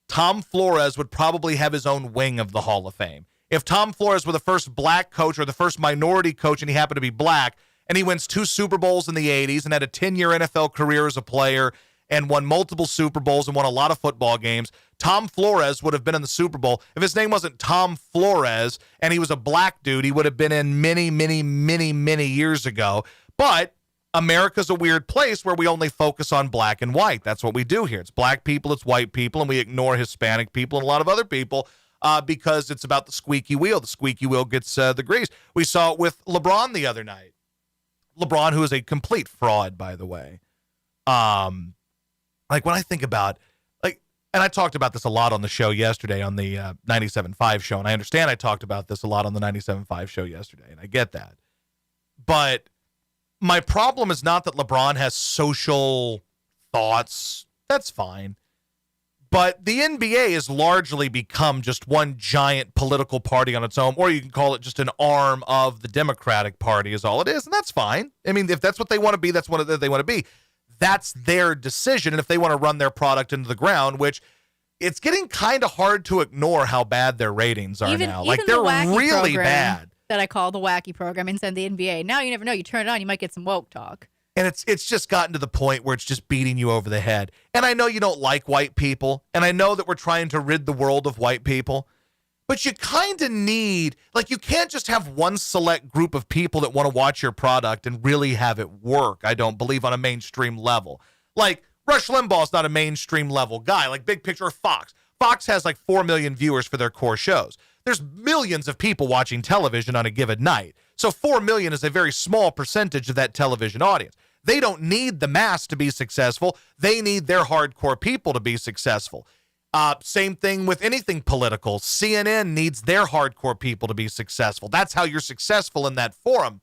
Tom Flores would probably have his own wing of the Hall of Fame. If Tom Flores were the first black coach or the first minority coach and he happened to be black and he wins 2 Super Bowls in the 80s and had a 10-year NFL career as a player and won multiple Super Bowls and won a lot of football games, Tom Flores would have been in the Super Bowl. If his name wasn't Tom Flores and he was a black dude, he would have been in many, many, many, many years ago. But America's a weird place where we only focus on black and white. That's what we do here. It's black people, it's white people, and we ignore Hispanic people and a lot of other people because it's about the squeaky wheel. The squeaky wheel gets the grease. We saw it with LeBron the other night. LeBron, who is a complete fraud, by the way. Like when I think about, like, and I talked about this a lot on the show yesterday on the 97.5 show, and I understand I talked about this a lot on the 97.5 show yesterday, and I get that. But my problem is not that LeBron has social thoughts. That's fine. But the NBA has largely become just one giant political party on its own, or you can call it just an arm of the Democratic Party is all it is, and that's fine. I mean, if that's what they want to be, that's what they want to be. That's their decision, and if they want to run their product into the ground, which it's getting kind of hard to ignore how bad their ratings are now. Like, they're really bad. That I call the wacky program inside the NBA. Now you never know. You turn it on, you might get some woke talk. And it's just gotten to the point where it's just beating you over the head. And I know you don't like white people, and I know that we're trying to rid the world of white people, but you kind of need, like, you can't just have one select group of people that want to watch your product and really have it work, I don't believe, on a mainstream level. Like, Rush Limbaugh's not a mainstream level guy, like Big Picture or Fox. Fox has like 4 million viewers for their core shows. There's millions of people watching television on a given night. So 4 million is a very small percentage of that television audience. They don't need the mass to be successful. They need their hardcore people to be successful. Same thing with anything political. CNN needs their hardcore people to be successful. That's how you're successful in that forum.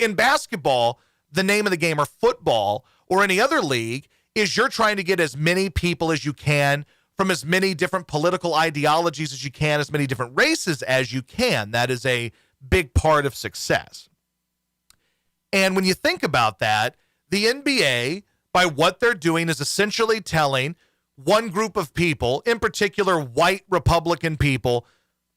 In basketball, the name of the game, or football, or any other league, is you're trying to get as many people as you can from as many different political ideologies as you can, as many different races as you can. That is a big part of success. And when you think about that, the NBA, by what they're doing, is essentially telling one group of people, in particular white Republican people,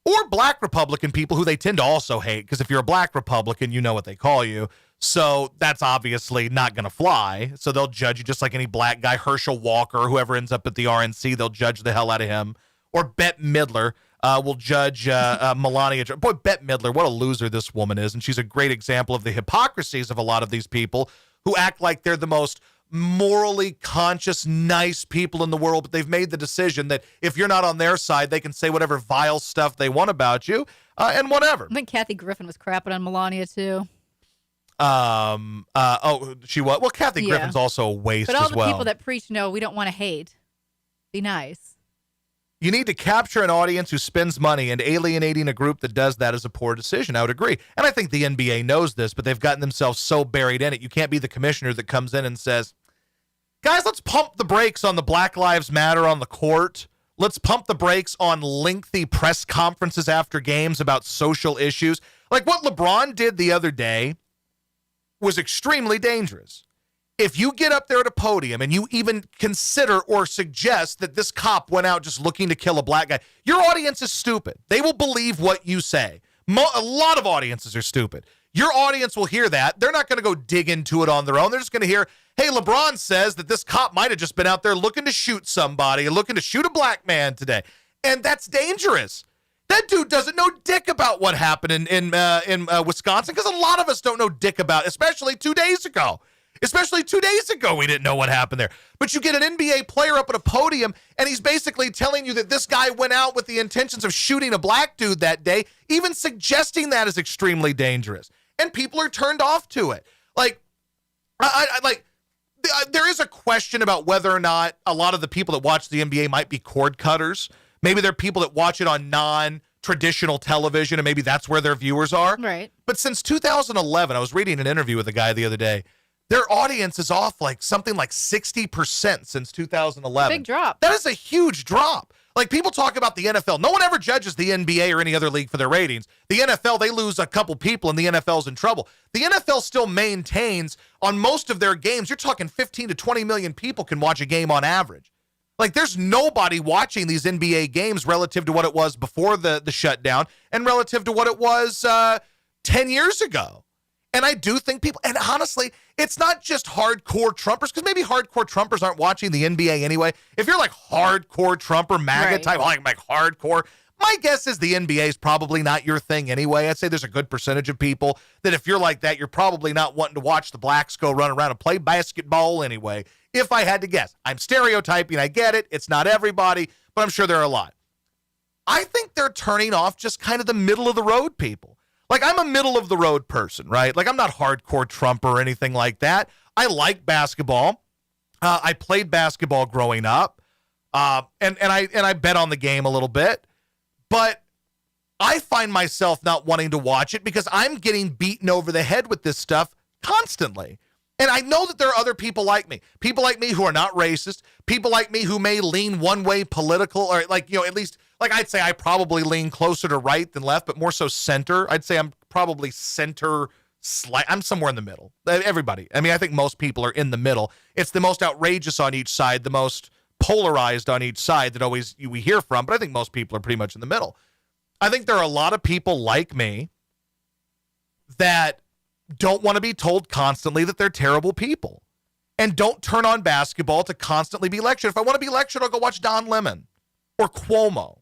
or black Republican people who they tend to also hate, because if you're a black Republican, you know what they call you. So that's obviously not going to fly. So they'll judge you just like any black guy. Herschel Walker, whoever ends up at the RNC, they'll judge the hell out of him. Or Bette Midler will judge Melania. Boy, Bette Midler, what a loser this woman is. And she's a great example of the hypocrisies of a lot of these people who act like they're the most morally conscious, nice people in the world, but they've made the decision that if you're not on their side, they can say whatever vile stuff they want about you, and whatever. I think Kathy Griffin was crapping on Melania too. She was. Well, Kathy Griffin's also a waste as well. But all the people that preach, no, we don't want to hate. Be nice. You need to capture an audience who spends money, and alienating a group that does that is a poor decision. I would agree. And I think the NBA knows this, but they've gotten themselves so buried in it. You can't be the commissioner that comes in and says, guys, let's pump the brakes on the Black Lives Matter on the court. Let's pump the brakes on lengthy press conferences after games about social issues. Like what LeBron did the other day was extremely dangerous. If you get up there at a podium and you even consider or suggest that this cop went out just looking to kill a black guy, your audience is stupid. They will believe what you say. A lot of audiences are stupid. Your audience will hear that. They're not going to go dig into it on their own. They're just going to hear, hey, LeBron says that this cop might have just been out there looking to shoot somebody and looking to shoot a black man today. And that's dangerous. That dude doesn't know dick about what happened in Wisconsin, because a lot of us don't know dick about, especially 2 days ago. Especially 2 days ago, we didn't know what happened there. But you get an NBA player up at a podium, and he's basically telling you that this guy went out with the intentions of shooting a black dude that day. Even suggesting that is extremely dangerous. And people are turned off to it. Like, there is a question about whether or not a lot of the people that watch the NBA might be cord cutters. Maybe they're people that watch it on non-traditional television, and maybe that's where their viewers are. Right. But since 2011, I was reading an interview with a guy the other day. Their audience is off like something like 60% since 2011. Big drop. That is a huge drop. Like people talk about the NFL. No one ever judges the NBA or any other league for their ratings. The NFL, they lose a couple people and the NFL's in trouble. The NFL still maintains on most of their games. You're talking 15 to 20 million people can watch a game on average. Like there's nobody watching these NBA games relative to what it was before the shutdown and relative to what it was 10 years ago. And I do think people, and honestly, it's not just hardcore Trumpers, because maybe hardcore Trumpers aren't watching the NBA anyway. If you're like hardcore Trumper, MAGA type, like hardcore, my guess is the NBA is probably not your thing anyway. I'd say there's a good percentage of people that if you're like that, you're probably not wanting to watch the blacks go run around and play basketball anyway. If I had to guess, I'm stereotyping, I get it. It's not everybody, but I'm sure there are a lot. I think they're turning off just kind of the middle of the road people. Like, I'm a middle-of-the-road person, right? Like, I'm not hardcore Trump or anything like that. I like basketball. I played basketball growing up, and I bet on the game a little bit. But I find myself not wanting to watch it because I'm getting beaten over the head with this stuff constantly. And I know that there are other people like me who are not racist, people like me who may lean one way political, or like, you know, at least, like I'd say I probably lean closer to right than left, but more so center. I'd say I'm probably center, I'm somewhere in the middle. Everybody. I mean, I think most people are in the middle. It's the most outrageous on each side, the most polarized on each side that always we hear from, but I think most people are pretty much in the middle. I think there are a lot of people like me that don't want to be told constantly that they're terrible people and don't turn on basketball to constantly be lectured. If I want to be lectured, I'll go watch Don Lemon or Cuomo.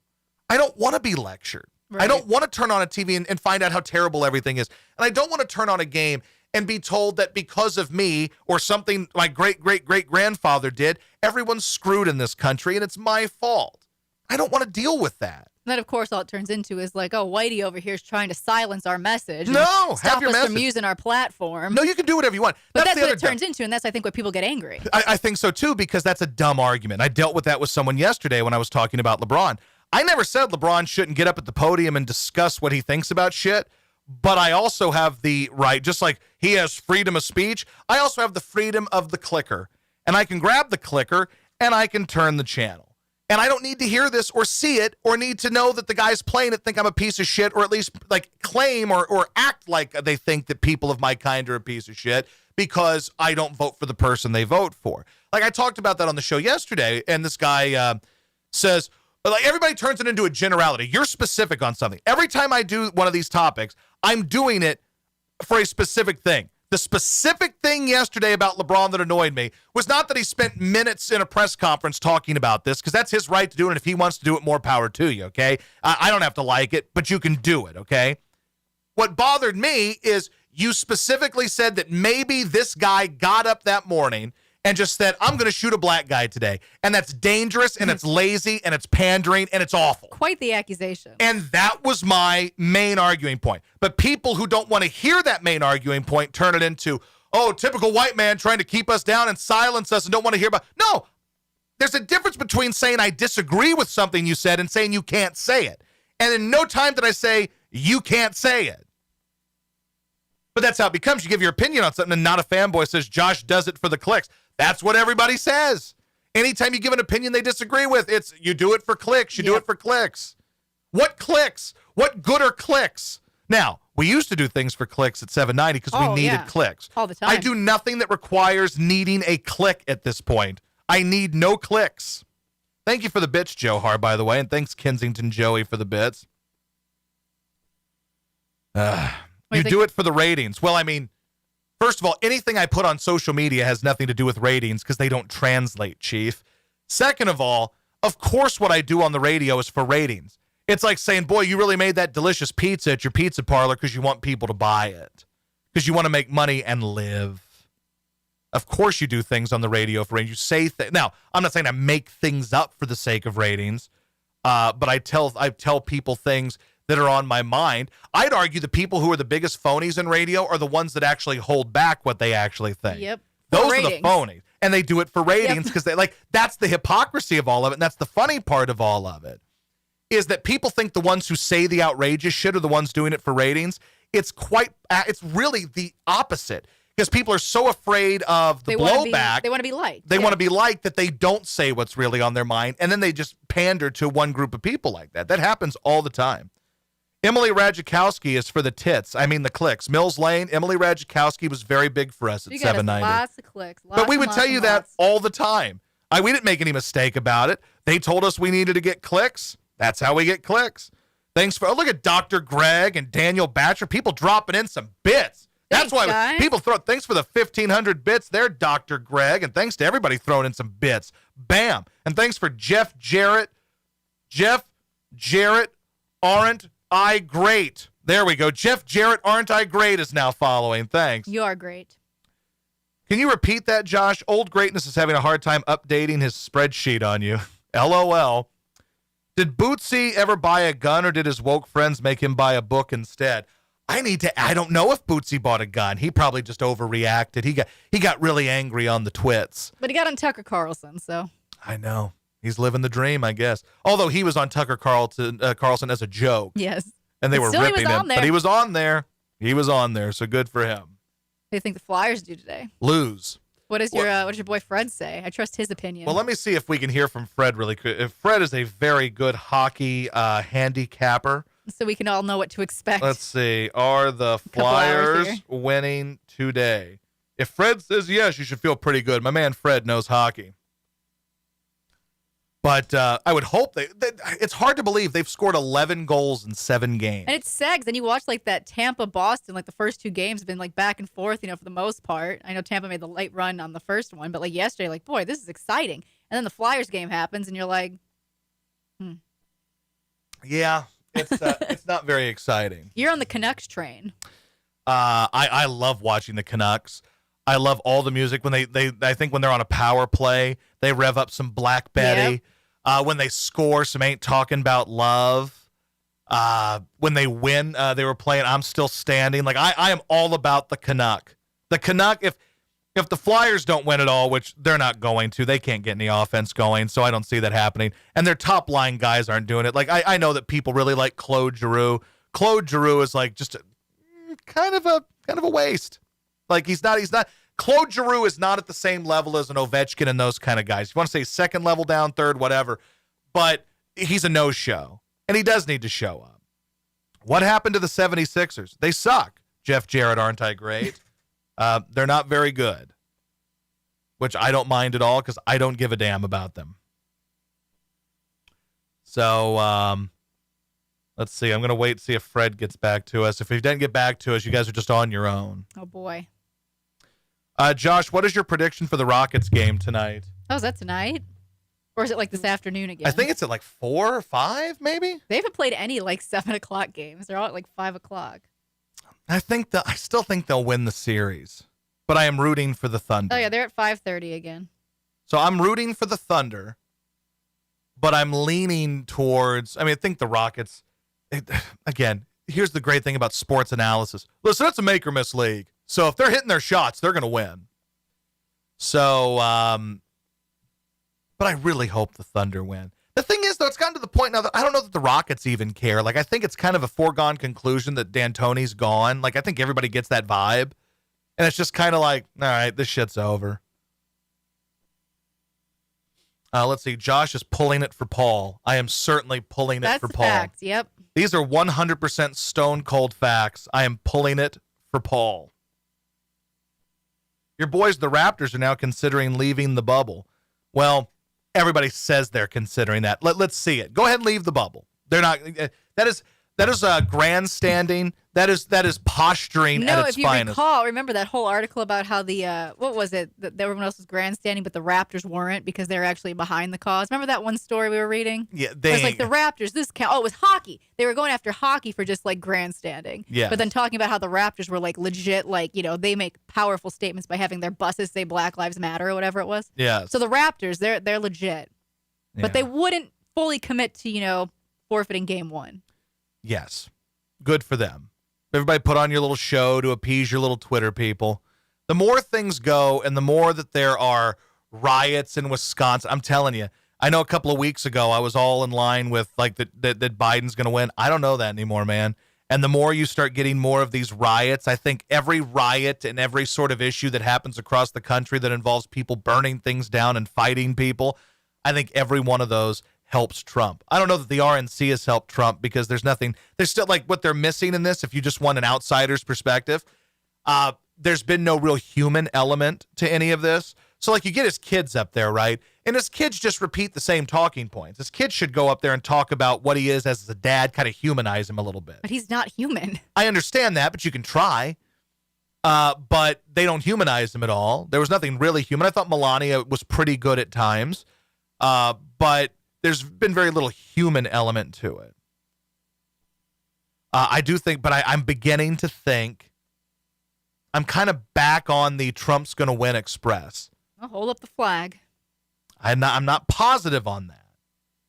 I don't want to be lectured. Right. I don't want to turn on a TV and find out how terrible everything is. And I don't want to turn on a game and be told that because of me or something my great-great-great-grandfather did, everyone's screwed in this country and it's my fault. I don't want to deal with that. And then, of course, all it turns into is like, oh, Whitey over here is trying to silence our message. No, stop have your us message from using our platform. No, you can do whatever you want. But that's what it turns into, and that's, I think, what people get angry. I think so, too, because that's a dumb argument. I dealt with that with someone yesterday when I was talking about LeBron. I never said LeBron shouldn't get up at the podium and discuss what he thinks about shit, but I also have the right, just like he has freedom of speech, I also have the freedom of the clicker. And I can grab the clicker, and I can turn the channel. And I don't need to hear this or see it or need to know that the guys playing it think I'm a piece of shit, or at least like claim or act like they think that people of my kind are a piece of shit because I don't vote for the person they vote for. Like I talked about that on the show yesterday, and this guy says, Like everybody turns it into a generality. You're specific on something. Every time I do one of these topics, I'm doing it for a specific thing. The specific thing yesterday about LeBron that annoyed me was not that he spent minutes in a press conference talking about this, because that's his right to do it. And if he wants to do it, more power to you, okay? I don't have to like it, but you can do it, okay? What bothered me is you specifically said that maybe this guy got up that morning and just said, I'm going to shoot a black guy today. And that's dangerous, and it's lazy, and it's pandering, and it's awful. Quite the accusation. And that was my main arguing point. But people who don't want to hear that main arguing point turn it into, oh, typical white man trying to keep us down and silence us and don't want to hear about. No, there's a difference between saying I disagree with something you said and saying you can't say it. And in no time did I say you can't say it. But that's how it becomes. You give your opinion on something and not a fanboy says Josh does it for the clicks. That's what everybody says. Anytime you give an opinion they disagree with, it's you do it for clicks. You do it for clicks. What clicks? What good are clicks? Now, we used to do things for clicks at 790 because we needed clicks. All the time. I do nothing that requires needing a click at this point. I need no clicks. Thank you for the bits, Joe Har, by the way, and thanks Kensington Joey for the bits. You do it for the ratings. Well, I mean, first of all, anything I put on social media has nothing to do with ratings because they don't translate, Chief. Second of all, of course what I do on the radio is for ratings. It's like saying, boy, you really made that delicious pizza at your pizza parlor because you want people to buy it, because you want to make money and live. Of course you do things on the radio for ratings. You say things. Now, I'm not saying I make things up for the sake of ratings, but I tell people things that are on my mind. I'd argue the people who are the biggest phonies in radio are the ones that actually hold back what they actually think. Yep. Those are the phonies. And they do it for ratings because they that's the hypocrisy of all of it. And that's the funny part of all of it, is that people think the ones who say the outrageous shit are the ones doing it for ratings. It's really the opposite, because people are so afraid of the blowback. They want to be liked. They want to be liked that they don't say what's really on their mind. And then they just pander to one group of people like that. That happens all the time. Emily Radzikowski is for the tits. I mean the clicks. Mills Lane, Emily Radzikowski was very big for us at 790. Lots of clicks. But we would tell you that all the time. We didn't make any mistake about it. They told us we needed to get clicks. That's how we get clicks. Thanks for look at Dr. Greg and Daniel Batcher. People dropping in some bits. That's why people throw. Thanks for the 1,500 bits there, Dr. Greg, and thanks to everybody throwing in some bits. Bam. And thanks for Jeff Jarrett. Jeff Jarrett, aren't I great? There we go. Jeff Jarrett, aren't I great, is now following. Thanks. You are great. Can you repeat that, Josh? Old Greatness is having a hard time updating his spreadsheet on you. LOL. Did Bootsy ever buy a gun, or did his woke friends make him buy a book instead? I don't know if Bootsy bought a gun. He probably just overreacted. He got really angry on the twits. But he got on Tucker Carlson, so. I know. He's living the dream, I guess. Although he was on Tucker Carlson as a joke. Yes. And they were ripping him. There. But he was on there. He was on there, so good for him. What do you think the Flyers do today? Lose. What does your boy Fred say? I trust his opinion. Well, let me see if we can hear from Fred really quick. If Fred is a very good hockey handicapper. So we can all know what to expect. Let's see. Are the Flyers winning today? If Fred says yes, you should feel pretty good. My man Fred knows hockey. But I would hope it's hard to believe they've scored 11 goals in 7 games. And it's sad because then you watch like that Tampa-Boston, like the first 2 games have been like back and forth, for the most part. I know Tampa made the late run on the first one, but like yesterday, like, boy, this is exciting. And then the Flyers game happens and you're like, Yeah, it's not very exciting. You're on the Canucks train. I love watching the Canucks. I love all the music when I think when they're on a power play, they rev up some Black Betty. When they score, some Ain't Talking About Love. When they win, they were playing I'm Still Standing. Like I am all about the Canuck. The Canuck, if the Flyers don't win at all, which they're not going to, they can't get any offense going, so I don't see that happening. And their top line guys aren't doing it. Like I know that people really like Claude Giroux. Claude Giroux is like just kind of a waste. Like he's not Claude Giroux is not at the same level as an Ovechkin and those kind of guys. You want to say second level down, third, whatever, but he's a no-show, and he does need to show up. What happened to the 76ers? They suck. Jeff Jarrett, aren't I great? They're not very good, which I don't mind at all because I don't give a damn about them. So let's see. I'm going to wait and see if Fred gets back to us. If he doesn't get back to us, you guys are just on your own. Oh, boy. Josh, what is your prediction for the Rockets game tonight? Oh, is that tonight? Or is it like this afternoon again? I think it's at like 4 or 5, maybe. They haven't played any like 7 o'clock games. They're all at like 5 o'clock. I still think they'll win the series, but I am rooting for the Thunder. Oh, yeah, they're at 5:30 again. So I'm rooting for the Thunder, but I'm leaning towards, I think the Rockets, again, here's the great thing about sports analysis. Listen, it's a make or miss league. So if they're hitting their shots, they're going to win. So, but I really hope the Thunder win. The thing is, though, it's gotten to the point now that I don't know that the Rockets even care. Like, I think it's kind of a foregone conclusion that D'Antoni's gone. Like, I think everybody gets that vibe. And it's just kind of like, all right, this shit's over. Let's see. Josh is pulling it for Paul. I am certainly pulling it for Paul. That's facts. Yep. These are 100% stone cold facts. I am pulling it for Paul. Your boys, the Raptors, are now considering leaving the bubble. Well, everybody says they're considering that. Let's see it. Go ahead and leave the bubble. They're not. That is grandstanding. That is posturing at its if you finest. remember that whole article about how the what was it that everyone else was grandstanding, but the Raptors weren't because they're actually behind the cause. Remember that one story we were reading? Yeah, it was like the Raptors. It was hockey. They were going after hockey for just like grandstanding. Yeah. But then talking about how the Raptors were like legit, like they make powerful statements by having their buses say Black Lives Matter or whatever it was. Yeah. So the Raptors, they're legit, but they wouldn't fully commit to forfeiting game 1. Yes. Good for them. Everybody put on your little show to appease your little Twitter people. The more things go and the more that there are riots in Wisconsin, I'm telling you, I know a couple of weeks ago I was all in line with like that Biden's going to win. I don't know that anymore, man. And the more you start getting more of these riots, I think every riot and every sort of issue that happens across the country that involves people burning things down and fighting people, I think every one of those helps Trump. I don't know that the RNC has helped Trump because there's still like what they're missing in this. If you just want an outsider's perspective, there's been no real human element to any of this. So like you get his kids up there, right? And his kids just repeat the same talking points. His kids should go up there and talk about what he is as a dad, kind of humanize him a little bit. But he's not human. I understand that, but you can try. But they don't humanize him at all. There was nothing really human. I thought Melania was pretty good at times. But there's been very little human element to it. I do think, but I'm beginning to think I'm kind of back on the Trump's going to win express. I'll hold up the flag. I'm not positive on that.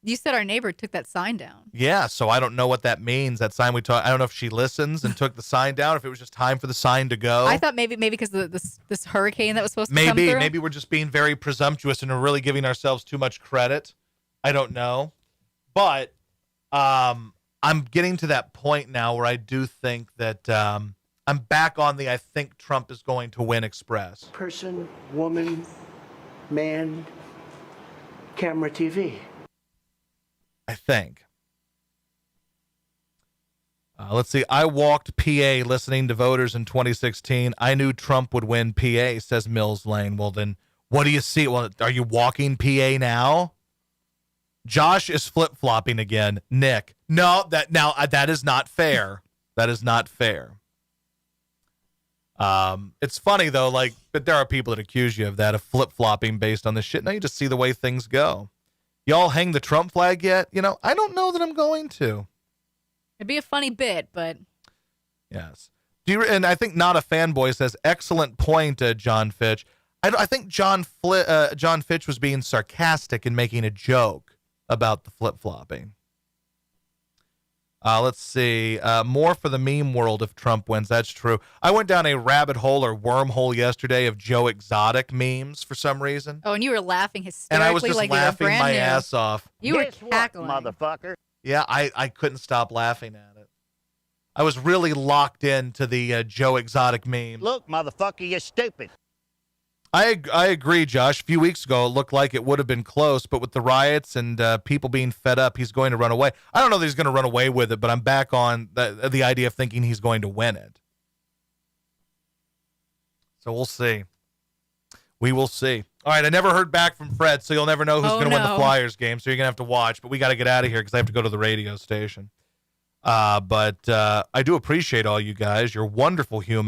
You said our neighbor took that sign down. Yeah, so I don't know what that means. That sign I don't know if she listens and took the sign down, if it was just time for the sign to go. I thought maybe because this hurricane that was supposed to come through. Maybe we're just being very presumptuous and we're really giving ourselves too much credit. I don't know. But I'm getting to that point now where I do think that I'm back on I think Trump is going to win express. Person, woman, man, camera, TV. I think. Let's see. I walked PA listening to voters in 2016. I knew Trump would win PA, says Mills Lane. Well, then what do you see? Well, are you walking PA now? Josh is flip-flopping again. Nick. No, that is not fair. That is not fair. It's funny though, but there are people that accuse you of that, of flip-flopping based on this shit. Now you just see the way things go. Y'all hang the Trump flag yet? I don't know that I'm going to. It'd be a funny bit, but yes. And I think Not a Fanboy says, excellent point, John Fitch. I think John Fitch was being sarcastic and making a joke about the flip-flopping. Let's see. More for the meme world if Trump wins. That's true. I went down a rabbit hole or wormhole yesterday of Joe Exotic memes for some reason. Oh, and you were laughing hysterically. And I was just like laughing my ass off. You were Guess what, cackling. motherfucker? Yeah, I couldn't stop laughing at it. I was really locked into the Joe Exotic meme. Look, motherfucker, you're stupid. I agree, Josh. A few weeks ago, it looked like it would have been close, but with the riots and people being fed up, he's going to run away. I don't know that he's going to run away with it, but I'm back on the idea of thinking he's going to win it. So we'll see. We will see. All right, I never heard back from Fred, so you'll never know who's Oh, going to win the no. Flyers game, so you're going to have to watch. But we got to get out of here because I have to go to the radio station. But I do appreciate all you guys. You're wonderful humans.